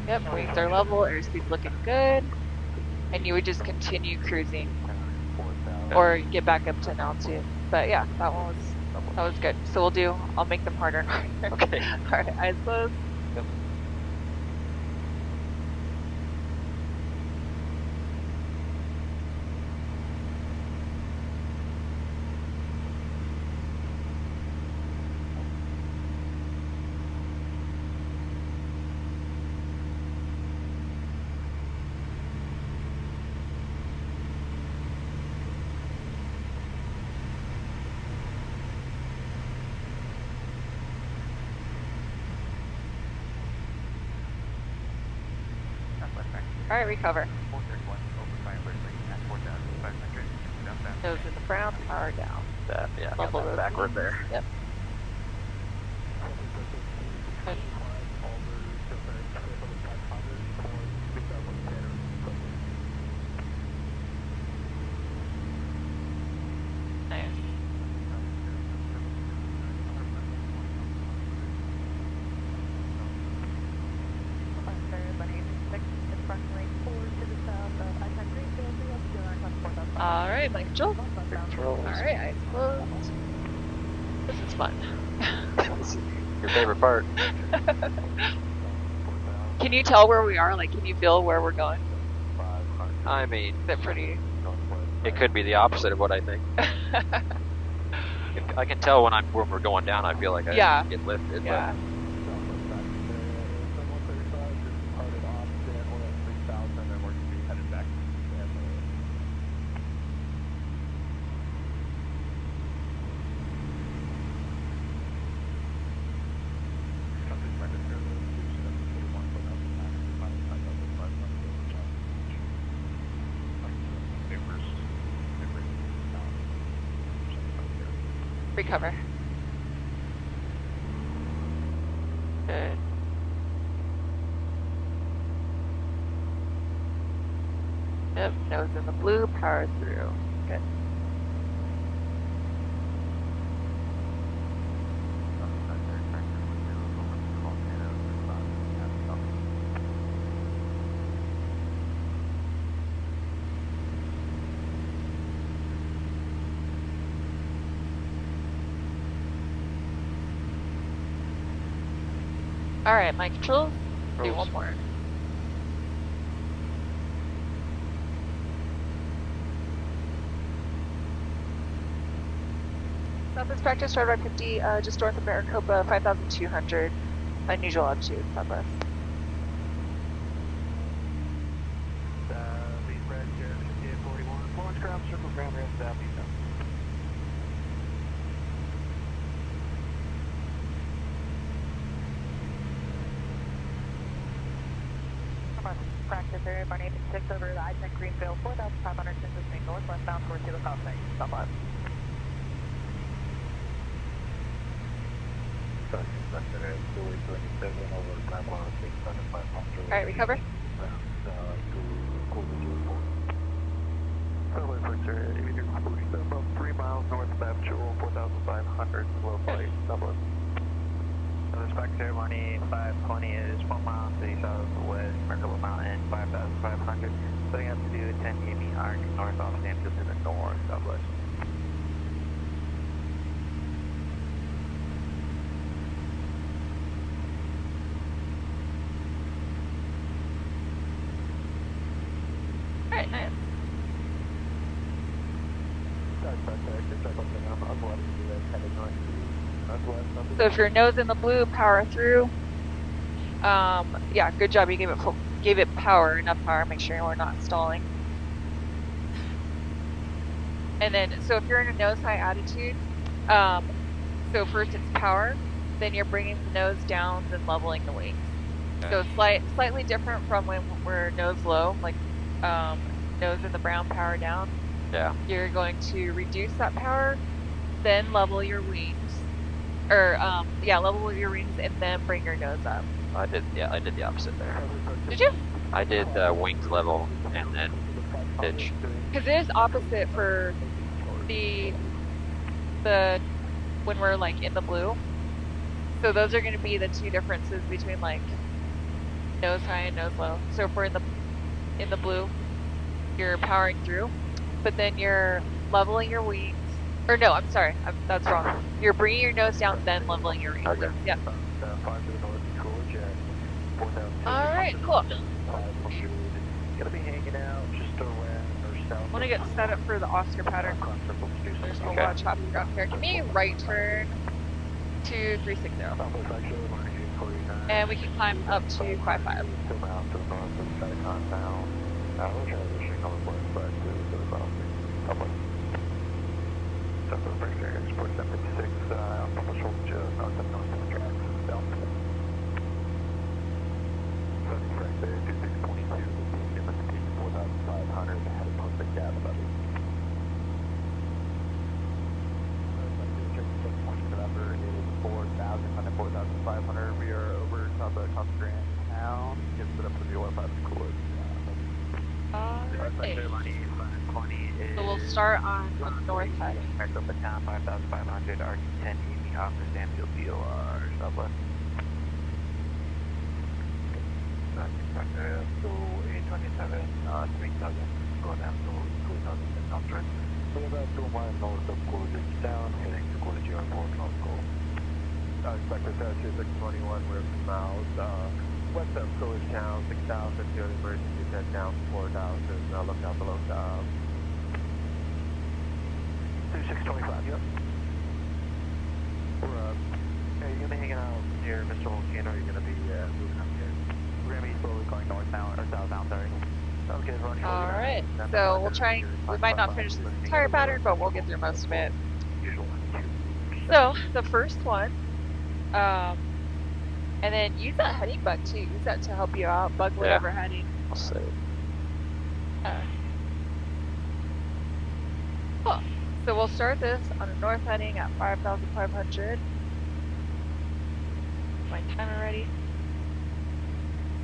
Yep, wings are level, airspeed's looking good, and you would just continue cruising, or get back up to an altitude. But yeah, that was good. So I'll make them harder and harder. Okay. Alright, eyes closed. Yep. All right, recover. 431, open fire braking at 4,500, southbound. Nose in the brown, power down. That, yeah, I got Level that those backward wings. there. Yep. Good. Nice. All right, Mike Joel. All right, eyes closed. This is fun. Your favorite part. Can you tell where we are? Like, can you feel where we're going? I mean, Is it pretty? it could be the opposite of what I think. I can tell when we're going down. I feel like I Yeah. get lifted. Yeah. Recover. Good. Yep, nose in the blue, power through. Good. All right, Mike controls. Do one more. Southwest practice, right 50, just north of Maricopa, 5,200, unusual altitude, southwest. Lead red, Jared, 5841, launch ground, circle ground, ramp, southeast. Practice area, Barney 86 over the I-10 Greenfield, 4,500 census main northwestbound towards the South Bank. Stop on. All right, recover. Subway Frontier, aviator, about 3 miles north of Abjul, 4,500, low flight, Subway. Spectre, Marnie 520 is 1 mile to the southwest, Maricopa Mountain, 5,500. Setting up to do 10 Yami arc north off Stanfield to the north, southwest. Alright, nice. So if your nose in the blue, power through. Yeah, good job. You gave it power, enough power. Make sure we're not stalling. And then, so if you're in a nose high attitude, so first it's power, then you're bringing the nose down, then leveling the wings. Okay. So slightly different from when we're nose low, like nose in the brown, power down. Yeah. You're going to reduce that power, then level your wings. Or, yeah, level your wings and then bring your nose up. I did the opposite there. Did you? I did wings level and then pitch. Because it is opposite for the when we're like in the blue. So those are going to be the two differences between like nose high and nose low. So if we're in the blue, you're powering through, but then you're leveling your wings. Or no, I'm sorry, that's wrong. You're bringing your nose down, then leveling your wings. Okay. Yep. All right, cool. Gonna be hanging out just around or south. I want to get set up for the Oscar pattern. There's a lot of traffic around here. Give me right turn 2360. And we can climb up to 55. 4,500, heading towards the gas levy. November is 4,000, under 4,500. We are over top of Costa Grand Town. Get set up for the OR5 cooler. Alright. So we'll start on the north heading. Metro Baton 5,500, RT10, Amy Hopper, Stanfield, BOR, Southwest. So 827, 3,000, go down to 2,600. We have about 2 miles north of Coolidge Town, heading to Coolidge Airport, North Cole. Inspector 2621, we're south, west of Coolidge Town, 6,000, the emergency set down 4,000, look down below. 2625, yep. We're hey, you gonna be hanging out near Mr. Volcano, or are you gonna be moving up here? We're gonna be slowly going northbound, or southbound, sorry. Okay, Ronnie. Alright, so we'll try, we might not finish this entire pattern, but we'll get through most of it. So, the first one, and then use that heading bug too, use that to help you out, bug whatever heading. I'll say. Cool. So we'll start this on a north heading at 5,500. My timer ready.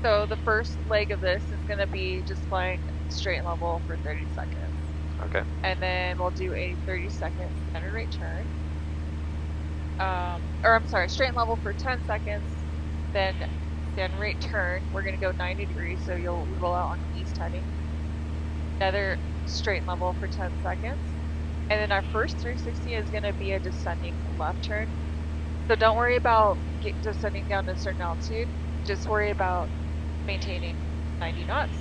So the first leg of this is going to be just flying straight and level for 30 seconds. Okay. And then we'll do a 30-second standard rate turn. Or I'm sorry, straight and level for 10 seconds. Then standard rate turn. We're going to go 90 degrees, so you'll roll out on east heading. Another straight and level for 10 seconds. And then our first 360 is going to be a descending left turn. So don't worry about descending down to a certain altitude. Just worry about maintaining 90 knots,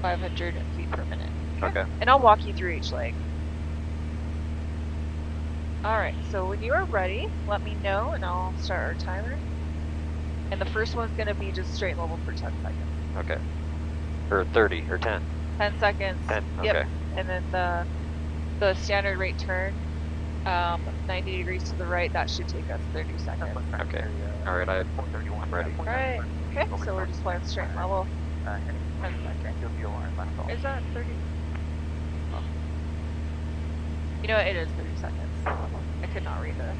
500 feet per minute. Okay. And I'll walk you through each leg. Alright, so when you are ready, let me know and I'll start our timer. And the first one's going to be just straight level for 10 seconds. Okay. Or 30, or 10. 10 seconds. 10, Yep. okay. And then the standard rate turn, 90 degrees to the right, that should take us 30 seconds. Okay. Alright, I'm ready. Alright. Okay, so we're just flying straight level. 10 seconds. Is that 30? Oh. You know what? It is 30 seconds. I could not read this.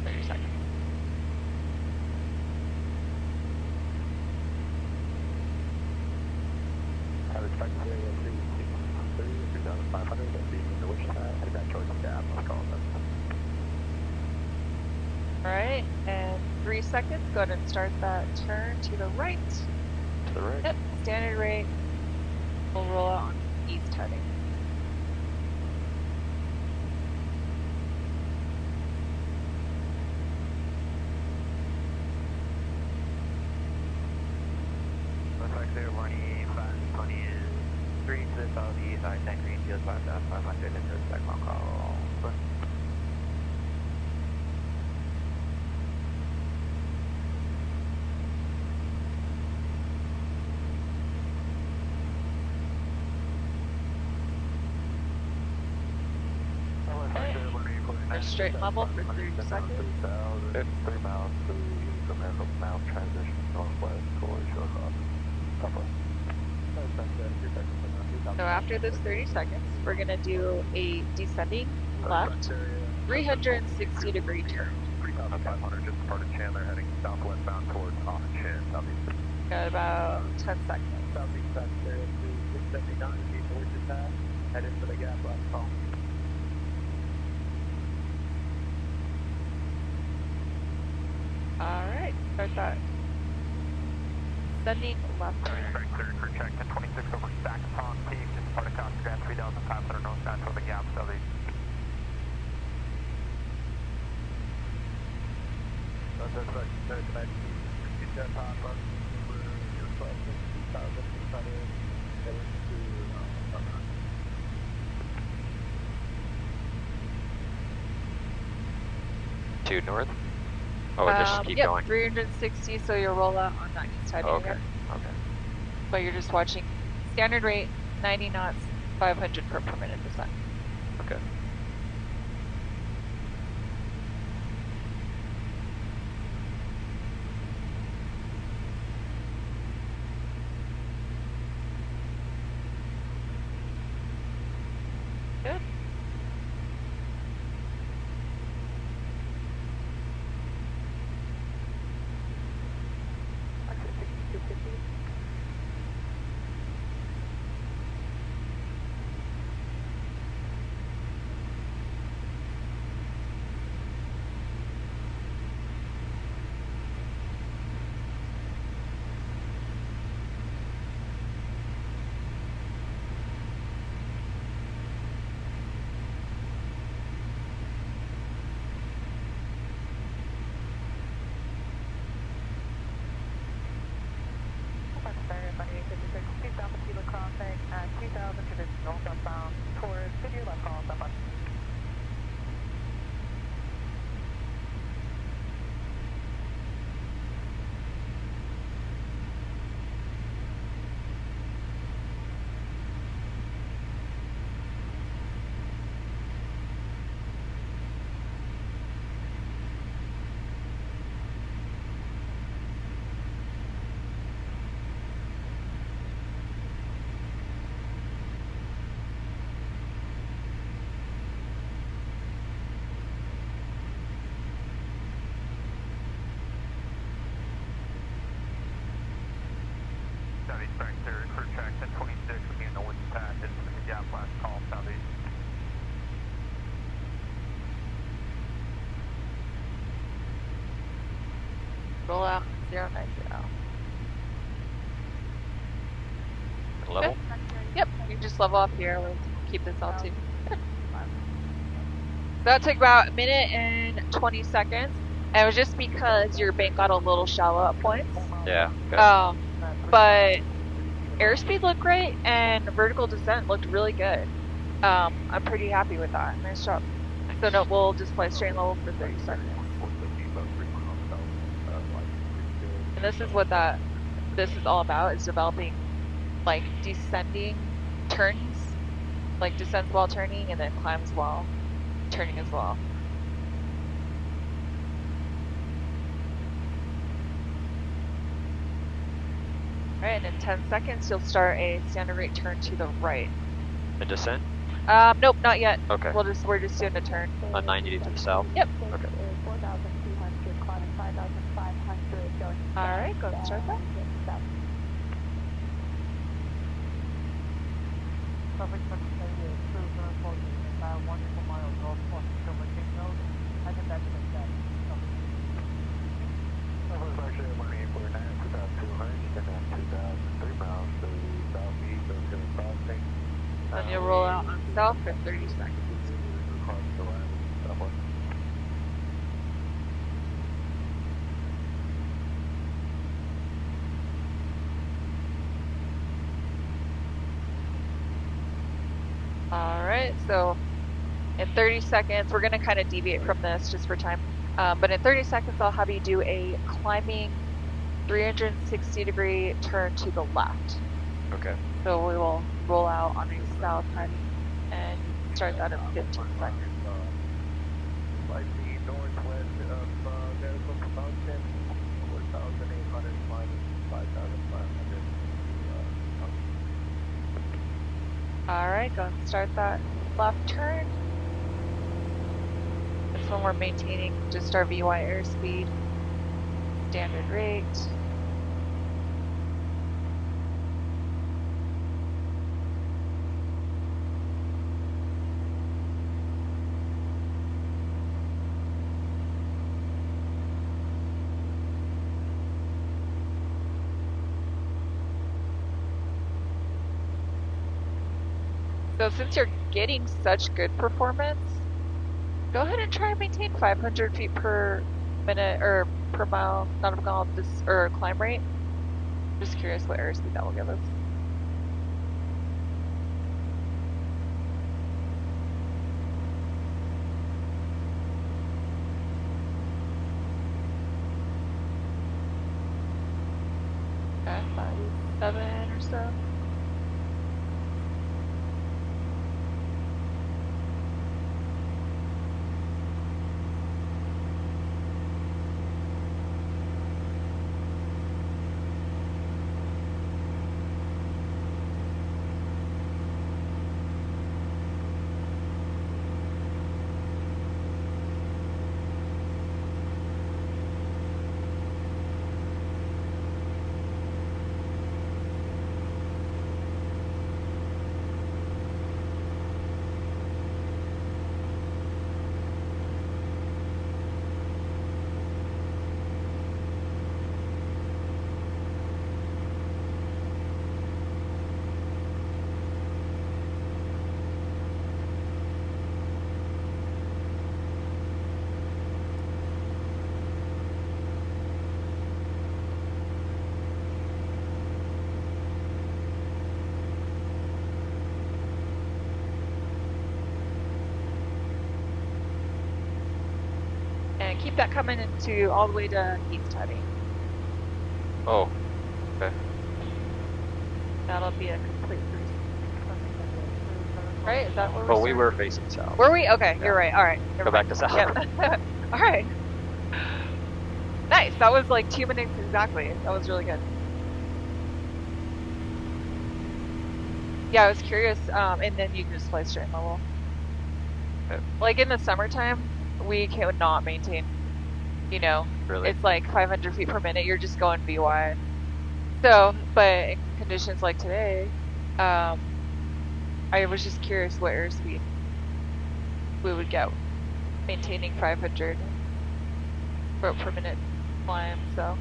30 seconds. I would expect to say 3,500, and being in the wish head back towards the gap, I'll call them. Alright, and 3 seconds. Go ahead and start that turn to the right. To the right? Yep, standard rate. We'll roll out on east heading. Looks like they're 520 is 3 to the southeast, I-10 Greenfield 5,500 into the second call. Straight level for 30 seconds. 3 miles to incremental mount transition northwest towards short southwest. So after this 30 seconds, we're going to do a descending left, 360 degree turn. 3,500, just part of Chandler, heading southwestbound towards Chin, southeast. Got about 10 seconds. Southeast Secretary to 679 feet, which is that. Head into the gap left phone. Alright, start that. Descending left turn. Very clear for check 1026 over Stack Pond Peak, just part of Costa Grand 3,500 northbound toward the gap southeast. That's right, third dimension. Get that top up over your 12,600, heading to To north? Oh, just keep yep, going. 360, so you'll roll out on that east heading Okay. again. Okay. But you're just watching standard rate, 90 knots, 500 per minute descent. Okay. Roll out 090. Level? Okay. Yep, you can just level off here. We'll keep this altitude. Good. That took about a minute and 20 seconds. And it was just because your bank got a little shallow at points. Yeah. Okay. But airspeed looked great and vertical descent looked really good. I'm pretty happy with that. Nice job. So no, we'll display straight level for 30 seconds. And this is what this is all about, is developing like descending turns, like descends while turning and then climbs while turning as well. All right, and in 10 seconds, you'll start a standard rate turn to the right. A descent? Nope, not yet. Okay. We're just doing a turn. 90 to the south? Yep. Okay. 4,200, climbing 5,500, going. All right, go ahead and start that. Traffic 28, cruise airport, about 1 mile north of Silvergate Node. I can back to that. That was actually a Marine for 9,200 and then 2,003 miles to the southeast of Hill Crossing. Then you'll roll out on south for 30 seconds. Across the line, southwest. All right, so in 30 seconds, we're going to kind of deviate from this just for time. But in 30 seconds, I'll have you do a climbing 360-degree turn to the left. Okay. So we will roll out on a south heading and start that in 15 seconds. Slightly northwest of Medical Mountain, 4,800 minus 5,500. All right, go and start that left turn. This one we're maintaining just our VY airspeed, standard rate. So since you're getting such good performance, go ahead and try and maintain 500 feet per minute or per mile nautical mile or climb rate. Just curious what airspeed that will give us. Okay, 5, 7 or so. And keep that coming into all the way to east heading. Oh, okay. That'll be a complete boost. Right? Is that where Well, we're we were facing south. Were we? Okay, Yeah. you're right. All right. Go back to south. Yep. All right. Nice. That was like 2 minutes exactly. That was really good. Yeah, I was curious. And then you can just play straight level. Okay. Like in the summertime, we cannot maintain, you know, Really? it's like 500 feet per minute. You're just going VY. So, but in conditions like today, I was just curious what airspeed we would get maintaining 500 foot per minute climb, so.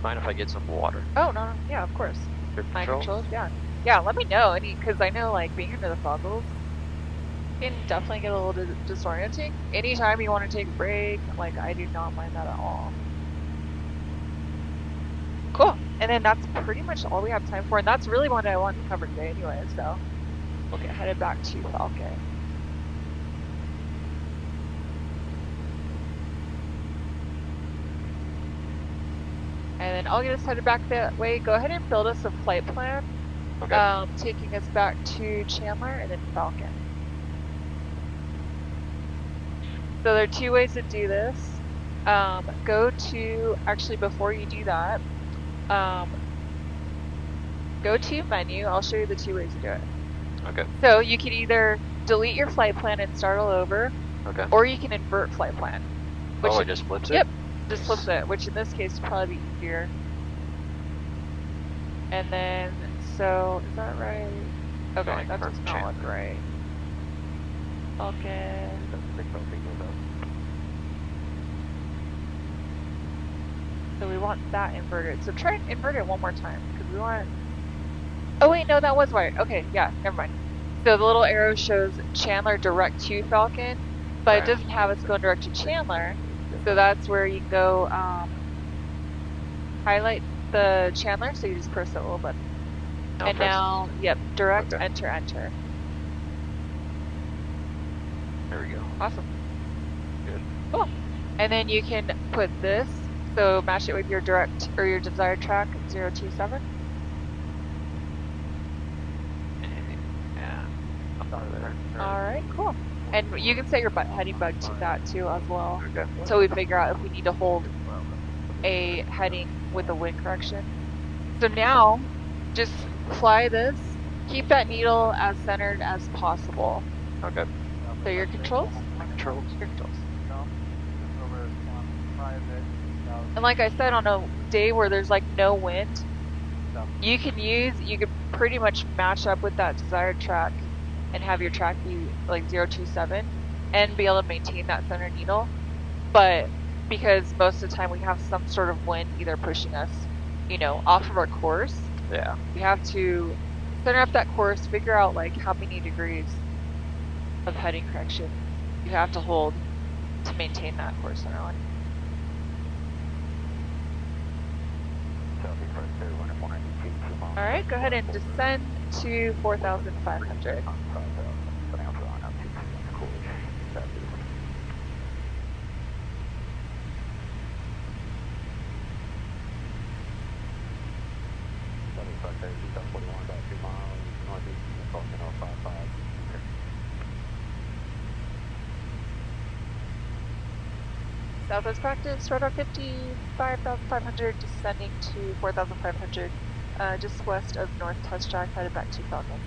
Mind if I get some water? Oh, no, yeah, of course. Your My controls? controls, yeah. Yeah, let me know, because I know, like, being under the foggles can definitely get a little disorienting. Anytime you want to take a break, like, I do not mind that at all. Cool. And then that's pretty much all we have time for, and that's really what I wanted to cover today anyway, so we'll get headed back to Falcon. And then I'll get us headed back that way. Go ahead and build us a flight plan. Okay. Taking us back to Chandler and then Falcon. So there are two ways to do this. Actually before you do that, go to menu. I'll show you the two ways to do it. Okay. So you can either delete your flight plan and start all over, Okay. or you can invert flight plan. Oh, it just flips it? Yep, just flips it, which in this case would probably be easier. And then, so, is that right? Okay, Going that from does not look right. Okay. So we want that inverted. So try and invert it one more time, because we want... Oh wait, no, that was right. Okay, yeah, never mind. So the little arrow shows Chandler direct to Falcon, but it doesn't have us going direct to Chandler. So that's where you go highlight the Chandler, so you just press that little button. And now, yep, direct, enter, enter. There we go. Awesome. Good. Cool. And then you can put this, so match it with your direct, or your desired track, 027. Yeah. Alright, cool. And you can set your heading bug to that too as well. Okay. So we figure out if we need to hold a heading with a wind correction. So now, just fly this. Keep that needle as centered as possible. Okay. So your controls? Controls. Your controls. And like I said, on a day where there's like no wind, you could pretty much match up with that desired track and have your track be like 027 and be able to maintain that center needle. But because most of the time we have some sort of wind either pushing us, off of our course, yeah, we have to center up that course, figure out like how many degrees of heading correction you have to hold to maintain that course center line. Alright, go ahead and descend to 4,500. Southwest practice, radar 55,500, descending to 4,500, just west of North Test Track, headed back to Falcon.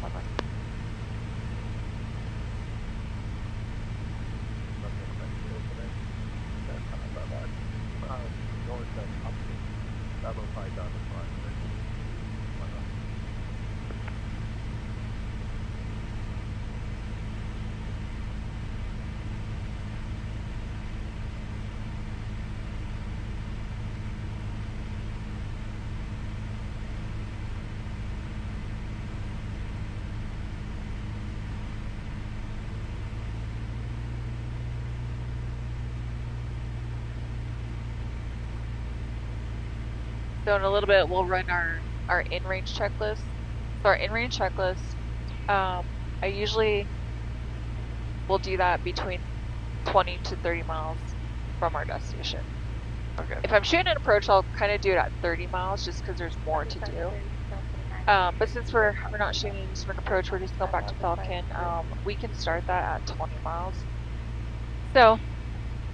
So in a little bit, we'll run our in-range checklist. So our in-range checklist, I usually will do that between 20 to 30 miles from our destination. Okay. If I'm shooting an approach, I'll kind of do it at 30 miles just because there's more to do. But since we're not shooting just an approach, we're just going back to Falcon, we can start that at 20 miles. So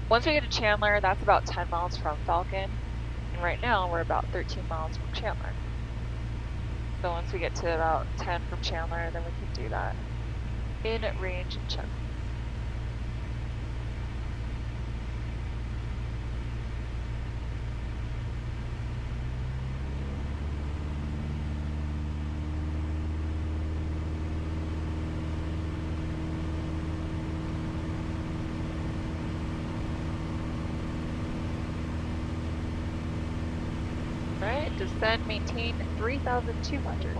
once we get to Chandler, that's about 10 miles from Falcon. And right now, we're about 13 miles from Chandler. So once we get to about 10 from Chandler, then we can do that in-range check. descend, maintain 3,200.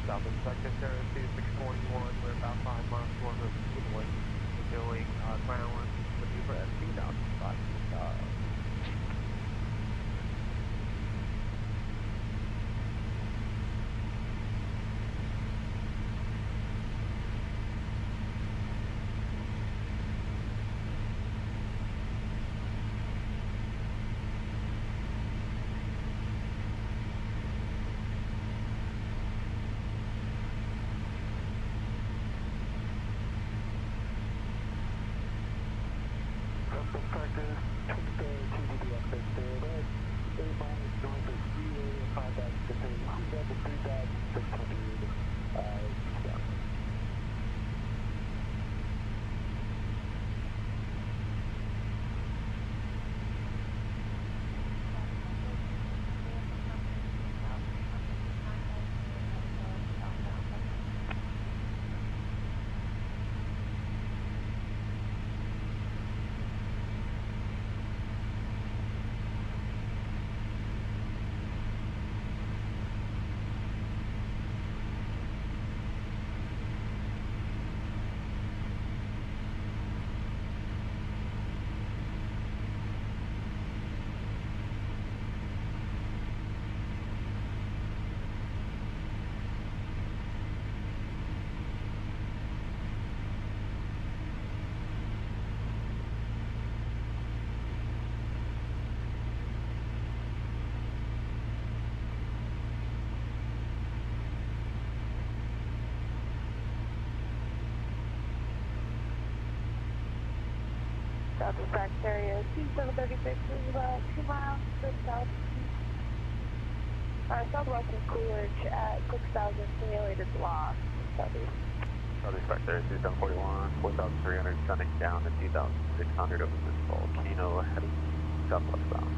South of Secretary 641, we're about 5 miles north of Woodland. We're doing ground maneuver at 2,005. South of Secretary 2736 is about 2 miles to the south. Southwest of Coolidge at 6,000 simulated loss. Southeast. Southeast Secretary 2741, 4,300, sunning down to 2,600 over this volcano, heading southwest bound.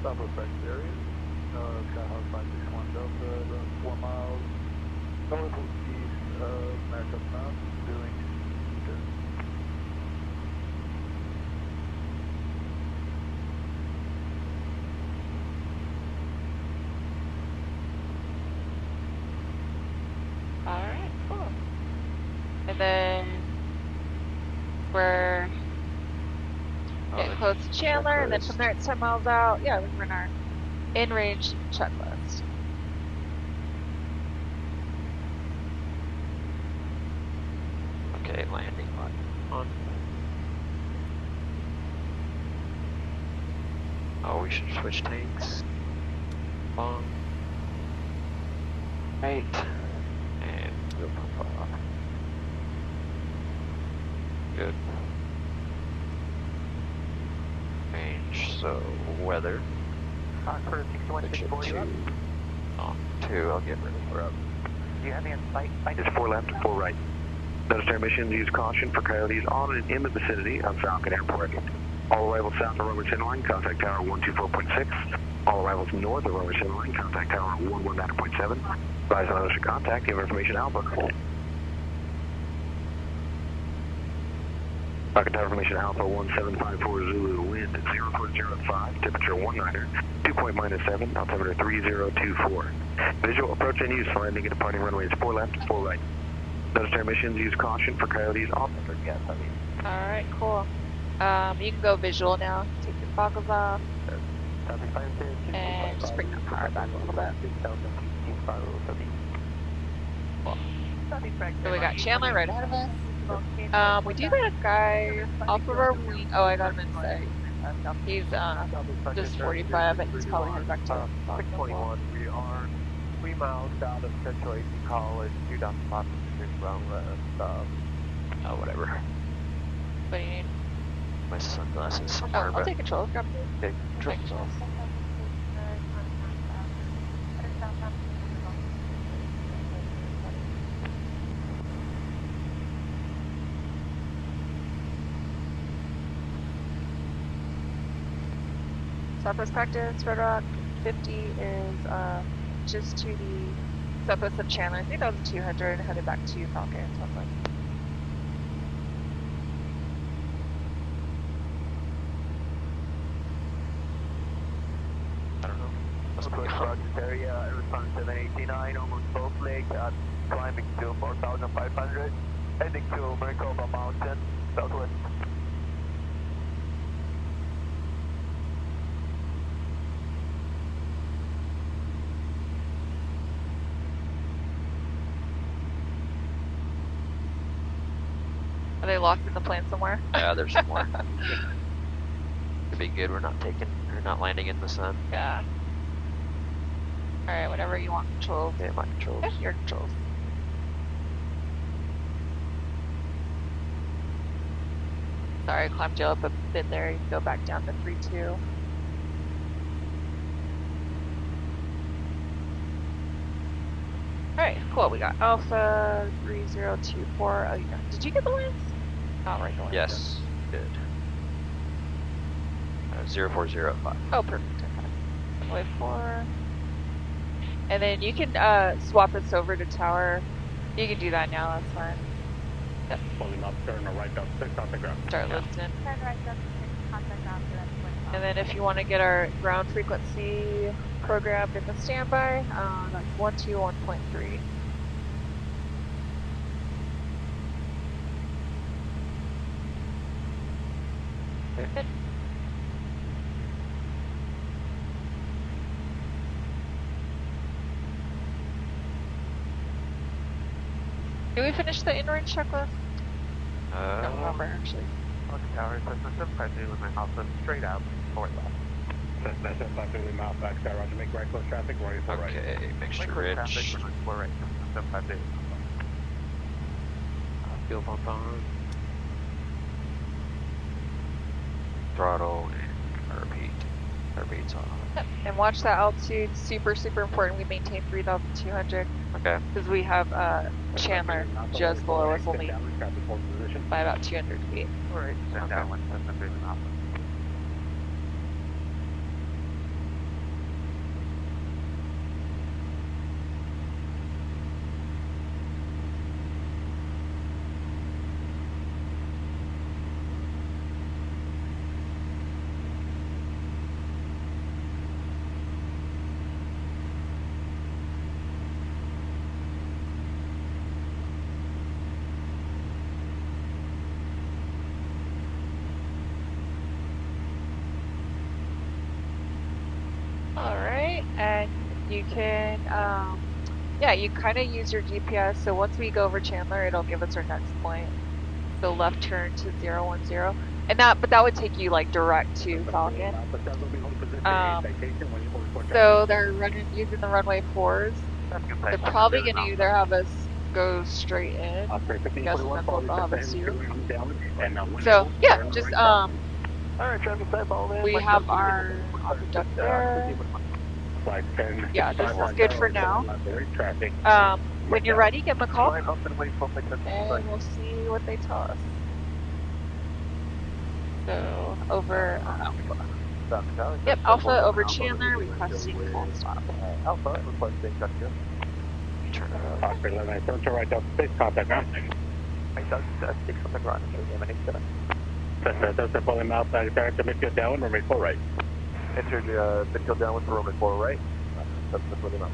Southwest Secretary. Skyhawk 561 Delta, around 4 miles northeast of Maricopa Mountain, doing good. Alright, cool. And then we're getting close to Chandler, and then from there it's 10 miles out. Yeah, we can run our in-range checklist. Okay, landing on. Oh, we should switch tanks. Long. Right. And we'll pump off. Good. Range, so weather. For 61 On 2, I'll get ready for up. Do you have me in sight? It's 4 left, 4 right. Notice our missions use caution for coyotes on and in the vicinity of Falcon Airport. All arrivals south of Robertson Line, contact tower 124.6. All arrivals north of Robertson Line, contact tower 119.7. Rise on ocean contact, give information Alpha. Falcon Tower Information Alpha 1754 Zulu, wind 0405, temperature 19er, dew point -7, altimeter 3024. Visual approach and use, landing and departing runways 4 left, 4 right. Notice our missions use caution for coyotes on. Yes, I mean. Alright, cool. You can go visual now. Take your goggles off. And just bring that power back a little bit. Cool. So we got Chandler right ahead of us. We do got a guy off of our wing. Oh, I got him in sight. He's just 45, and he's probably headed back to 621, we are 3 miles south of Central AC College, 2,500 around west. Oh, whatever. What do you need? My sunglasses Oh, somewhere. I'll take control. Grab Okay, control. Southwest practice, Red Rock 50 is just to the southwest of Chandler, 3,200, headed back to Falcon, Southwest. I don't know. Must be Project area, Arizona 789, almost both legs, climbing to 4,500, heading to Maricopa Mountain, southwest. Are they lost in the plane somewhere? Yeah, there's some more. Could be good. We're not landing in the sun. Yeah. Alright, whatever you want, controls. Yeah, my controls. Yeah, your controls. Sorry, I climbed you up a bit there. You can go back down to 3-2. Alright, cool. We got Alpha 3024. Oh, you got, did you get the lens? Oh, right, the lens. Yes, good. 0405. Oh, perfect. Okay. Wait for. And then you can swap us over to tower. You can do that now, that's fine. Yep. Pulling up, turn right up, 6 off the ground. Start lifting. Turn right up, contact after that. And then if you want to get our ground frequency programmed in the standby, that's 121.3. Good. Did we finish the in-range checklist? I don't remember actually. On the tower, system 752 with my house straight out, forward left. That's 752 mouth back there, Roger, make right close traffic, running full right. Okay, mixture rich. Traffic, we're going forward right, 752. Fuel pump on. Throttle and repeats on. Yep. And watch that altitude, super important. We maintain 3,200 Okay. because we have Chandler just below us, only by about 200 feet. Alright, send down 173 Alpha. Alright, and you can, yeah, you kind of use your GPS. So once we go over Chandler, it'll give us our next point. So left turn to 010. And but that would take you like direct to Falcon. So they're using the runway 4s. They're probably going to either have us go straight in. I guess that's what they'll have us do. So yeah, just Alright, traffic type all in. we have our duct there. Yeah, this is good for now. When you're ready, give them a call, and we'll see what they tell us. So over Alpha. Yep, Alpha over Chandler, requesting full stop. Alpha, requesting cut you. Turn it up. Oscar 11, turn to right up, 6 contact now. I got 6 on the ground, M87. That's the pulling mouth back there to midfield down, runway 4 right. Entered midfield down with runway 4 right. That's the pulling out.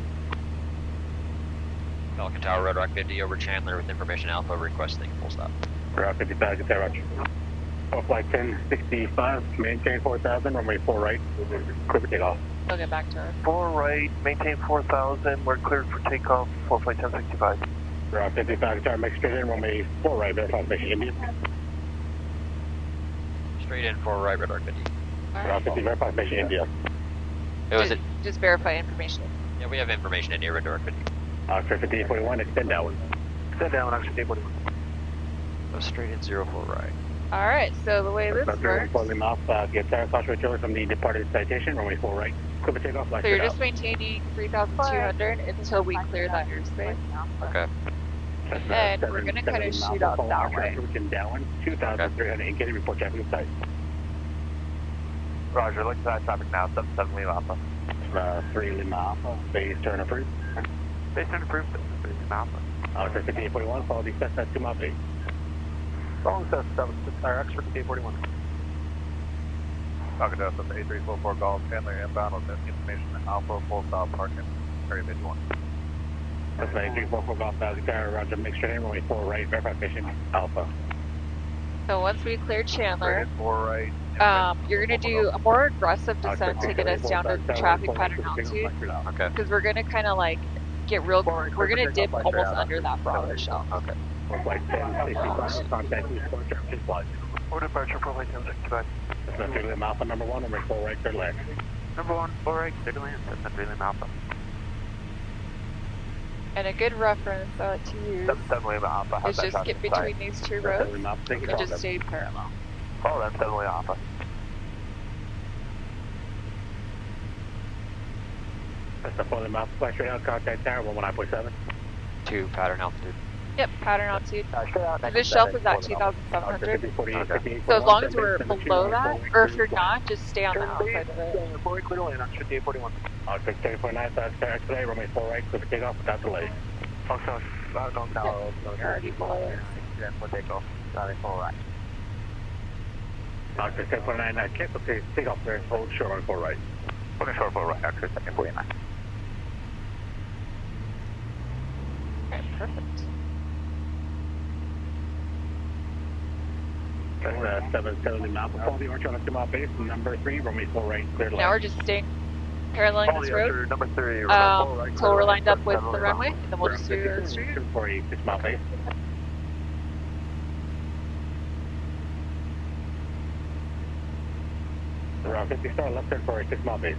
Falcon Tower, Red Rock 50 over Chandler with information Alpha requesting full stop. Rock 50 back at Roger. Flight 1065, maintain 4,000, runway 4 right, clear for takeoff. They'll get back to us. 4 right, maintain 4,000, we're cleared for takeoff, 4 flight 1065. Rock 50 back at make straight in, runway 4 right, verify mission India. Straight in for right, Red Rock 50. Rock 50, verify mission India. Just verify information. Yeah, we have information in here, Red Rock 50. Oscar 5041, extend down. Extend down, Oscar 5041. Go straight in 04 right. Alright, so the way this works, Pulling off, get Sarah Cost Retailer from the departed citation, runway 4 right, clear for takeoff, so you're just maintaining 3,200 until we clear that airspace. Okay. And we're going to kind of shoot out that way. Down, 2,300, in case you report traffic inside. Roger, look at traffic now, 77 Lima Alpha. 3 Lima Alpha, base turn approved. Base turn approved, 3 Lima Alpha. Officer 5841, follow the Cessna 2 mile base. Following Cessna, X-ray 5841. Talking to us at the 8344 Golf, Chandler inbound with information Alpha, full stop parking, area 51. Cessna 8344 Golf, Roger, make sure runway 4 right, verify mission Alpha. So once we clear Chandler, 4 right. you're going to do a more aggressive descent to get us down to traffic pattern altitude. Okay. Because we're going to kind of like get real, we're going to dip almost under that Bravo shell. Okay. Flight 1065, contact East Porter, please flight. Or departure for flight 1065. Cessna 3 Lima Alpha, number 1, runway 4 right, clear land. Number 1, 4 right, clear to land, Cessna 3 Lima Alpha. And a good reference to use 77 Lima Alpha. is just get between these two roads and just stay parallel. Follow them, 7 Lima Alpha. Cessna 4 Lima Alpha, fly straight out, contact tower 119.7. To pattern altitude. Yep, pattern altitude. This shelf is at 2,700. So as long as we're below that, or if you're not, just stay on the outside of it. 4 right, clear to land, 841. Officer 3049, expedite, runway 4 right, clear for takeoff without delay. Also, You're already below. for takeoff, 4 right. Officer 1049, cancel takeoff clearance, hold short on 4 right. Looking short 4 right, X-ray 249. Okay, perfect. Cessna 77 Alpha, follow the Archer on a 2 mile base, number 3, runway 4 right, clear to Now we're land. just staying paralleling this road Number 3, until we're lined up with the runway, and then we'll just do the street. For a 6 mile base. Around 50 star, left turn for a 6 mile base.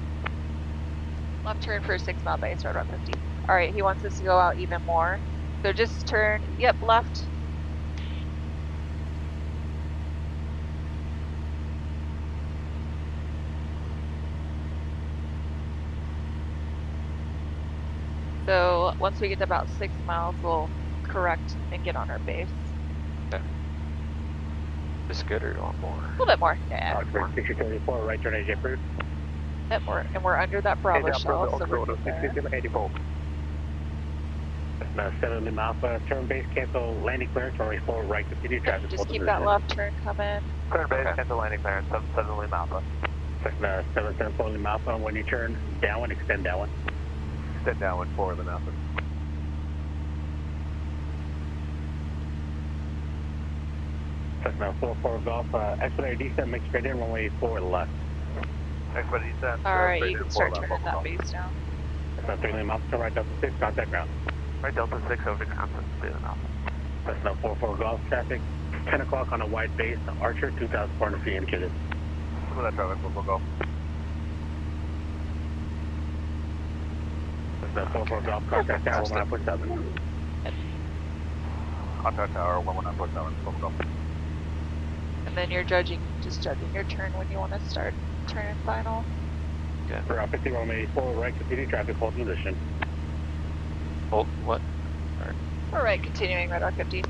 Left turn for a 6 mile base, right around 50. Alright, he wants us to go out even more. So just turn, yep, left. So once we get to about 6 miles, we'll correct and get on our base. Is good or you want more? A little bit more, yeah. Officer 6034, right turn AJ approved. Yep, we're under that Bravo shell, so we're good there. 84. Cessna 7 Lima Alpha, turn base, cancel landing clearance, runway 4 right, continue traffic. Just keep that left turn coming. Clear base, cancel landing clearance, 77 Lima Alpha. Cessna 774 Lima Alpha, when you turn downwind, extend downwind. Extend downwind 4 Lima Alpha. Cessna 44 Golf, expedite descent, make straight in, runway 4 left. Expedite descent. Alright, you can start turning that base down. Cessna 3 Lima Alpha, turn right Delta 6, contact ground. Right Delta 6 over ground, 3 Lima Alpha. Cessna 44 Golf, traffic, 10 o'clock on a wide base, Archer, 2,400 feet indicated. Some of that traffic will go. Cessna 44 Golf, contact tower 119.7. Contact tower 119.7, we'll go. And then you're just judging your turn when you want to start turn final. Okay. For 50 runway 4 right, continue traffic, hold position. Hold what? Alright, continuing right on 50.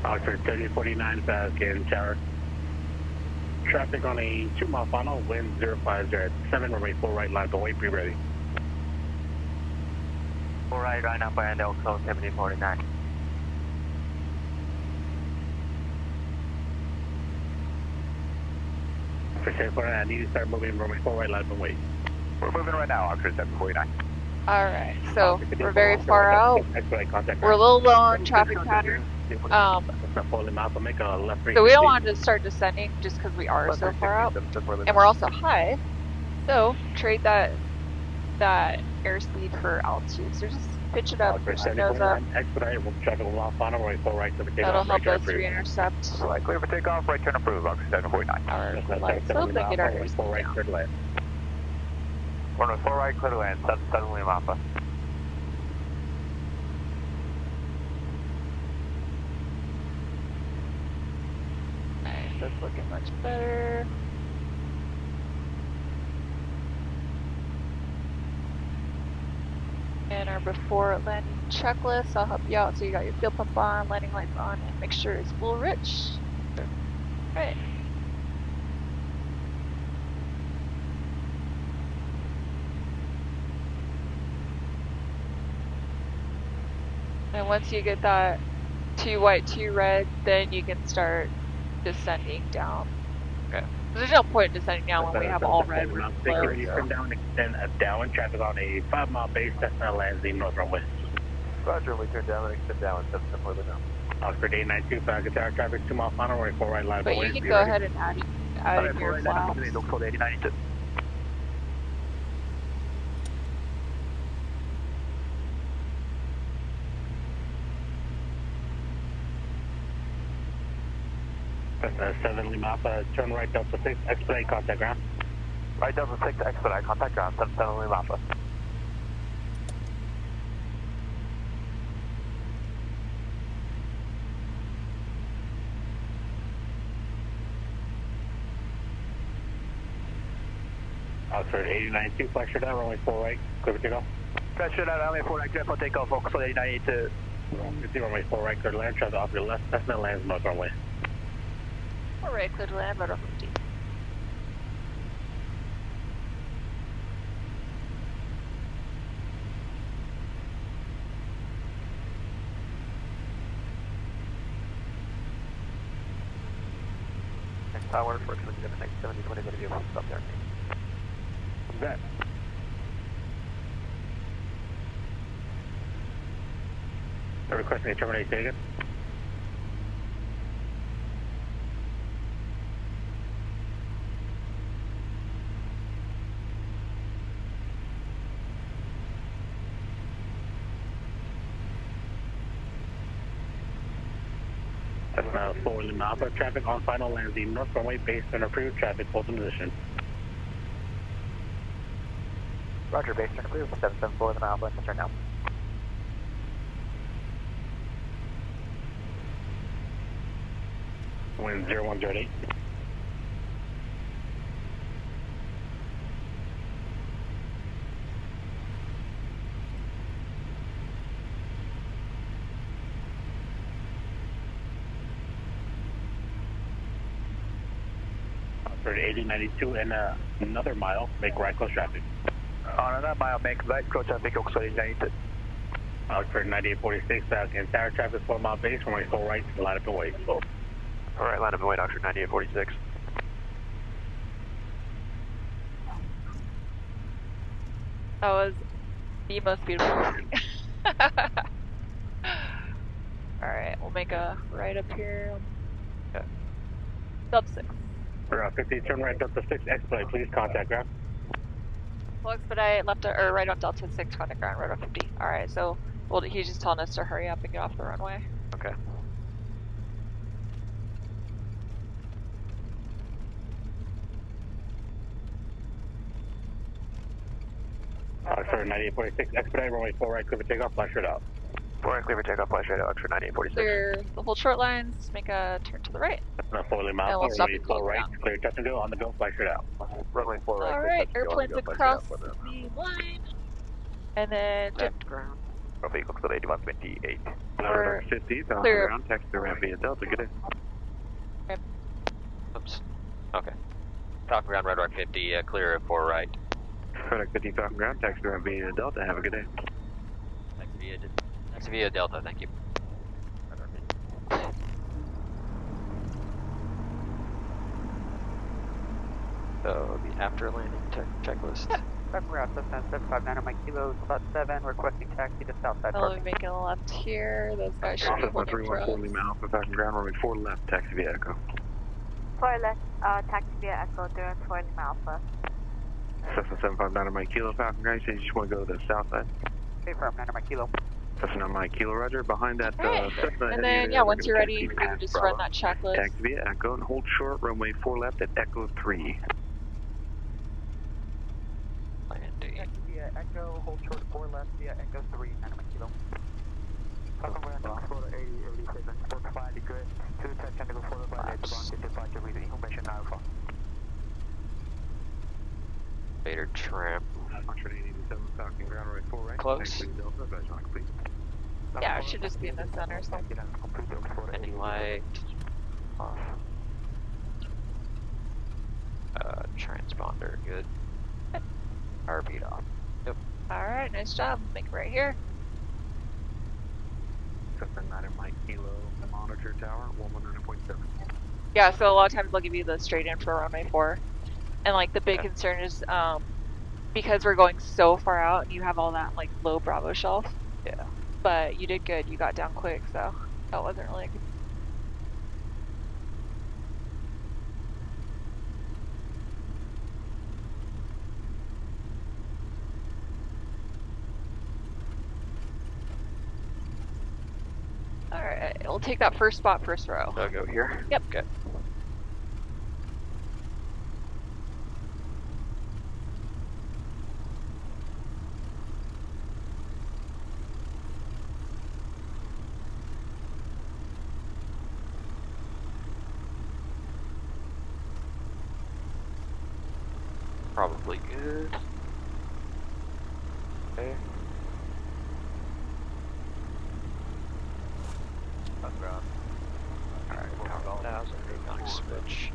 Officer 3049, Falcon Tower. Traffic on a 2 mile final, wind 050 at 7, runway 4 right, line the way, be ready. 4 right now by L close 7049. For 749, I need to start moving, runway 4 right, line the way. We're moving right now, Officer 749. Alright, so we're very far out. We're a little low on traffic pattern. So we don't want to start descending just because we are so far out. And we're also high. So trade that airspeed for altitude. So just pitch it up, pitch the nose up. That'll help us re-intercept. Right, clear for takeoff, right turn approved, Officer 749. Our lights open, get our airspeed down. Runway 4 right, clear to land, 77 Lima Alpha. Nice, that's looking much better. And then our before landing checklist. I'll help you out so you got your fuel pump on, landing lights on, and make sure it's full rich. Right. And once you get that 2 white, 2 red, then you can start descending down. Okay. There's no point in descending down when we have all red. Take your eastern down, extend downwind traffic on a 5-mile base. Cessna lands the north runway. Roger, we turn down and extend down, 7 further down. Oxford 892, Falcon Tower traffic, 2 mile final, runway 4 right, line of But you can go ahead and add in your flaps. Look 8092. Cessna 7 Lima Alpha, turn right Delta 6, expedite contact ground. Right Delta 6 to expedite, contact ground, 7 Lima Alpha. Oxford 892, flex your down, runway 4 right, clear for takeoff. Flex your down, runway 4 right, clear for takeoff, Oxford 892. 50, runway 4 right, clear to land, traffic off your left, Cessna lands north runway. Alright, clear to land, radar 50. Next tower, for the next 70, 20 minute view, stop there. What's that? They're requesting a terminate again. Cessna 4 Lima Alpha, traffic on final lands the north runway based on approved traffic, hold in position. Roger, base turn clear, 774 Lima Alpha, turn now. Wind 0108. Oxford 8092 and another mile, make right close traffic. On another mile, make right close traffic, Oxford 892. Oxford 9846, Falcon Tower traffic, 4 mile base, runway 4 right, line up and wait. Alright, line up and wait, Oxford 9846. That was the most beautiful thing. Alright, we'll make a right up here. Okay. Sub 6. For 50, turn right Delta 6, expedite, please contact ground. We'll expedite left or right on Delta 6, contact ground, radar 50. Alright, so he's just telling us to hurry up and get off the runway. Okay. Oxford 9846, expedite, runway 4 right, clear for takeoff, flash it out. 4 right, clear for takeoff, flash right, Oxford 9846. Clear the whole short lines, make a turn to the right. Cessna 4 Lima Alpha, we'll stop runway and 4 cool right, down. clear touch and go, on the go, flash it out. Runway 4 right, Alright, clear, touch and airplanes go, across flash it out, the line. And then Left ground. Trophy equals 8128. We're 50, clear. ground, text to ramp via Delta, good day. Oops. Okay. Falcon ground, radar 50, clear 4 right. Product 50, Falcon ground, text to ramp via Delta, have a good day. Taxi via Delta, thank you. Radar 50. So, the after landing checklist. Falcon ground, Cessna 759 on my kilo, slot 7, requesting taxi to Southside I'll Park. be making a left here. Those guys should be Cessna holding for us. 314 Lima Alpha, Falcon ground, runway 4 left, taxi via Echo. 4 left, taxi via Echo, 314 Lima Alpha. Cessna 759 on my kilo, Falcon ground, you just want to go to the south side? Confirm, 9 on my kilo. Cessna on my kilo, roger, behind that Alright. Cessna. And then, yeah, once you're ready, you can just run that checklist. Taxi via Echo and hold short, runway 4 left at Echo 3. Landing. Taxi via Echo, hold short 4 left via Echo 3, 9 on my kilo. Falcon ground, Oxford 8087, 45 degree, 2 touch and go followed by the advanced departure with information alpha. Vader tramp. Falcon ground right 4 right. Close. Yeah, it should just be in the center. So. Ending light. Off. Transponder, good. RB off. Yep. Alright, nice job. Make it right here. 79 Mike Kilo, monitor tower, 119.7. Yeah, so a lot of times they'll give you the straight in for runway 4. And like the big concern is because we're going so far out and you have all that like low Bravo shelf. Yeah. But you did good. You got down quick, so that wasn't really a good. Alright, we'll take that first spot, first row. I'll go here. Yep. Good. Probably good. Okay. Alright, 4,000, nice switch.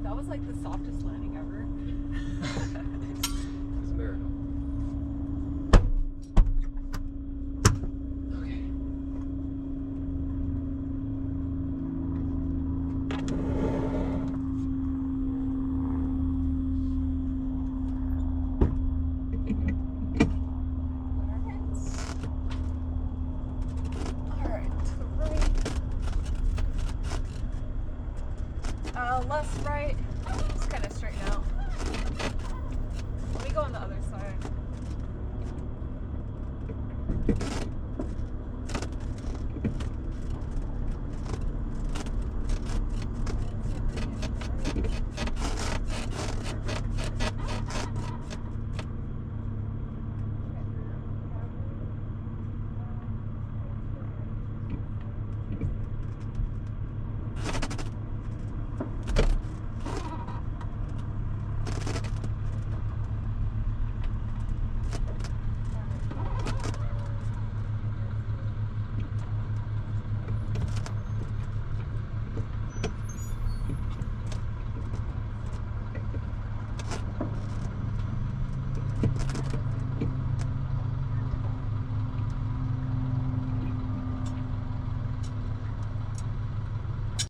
That was like the softest landing ever. It's a miracle. Okay. Alright, to the right. Left, right.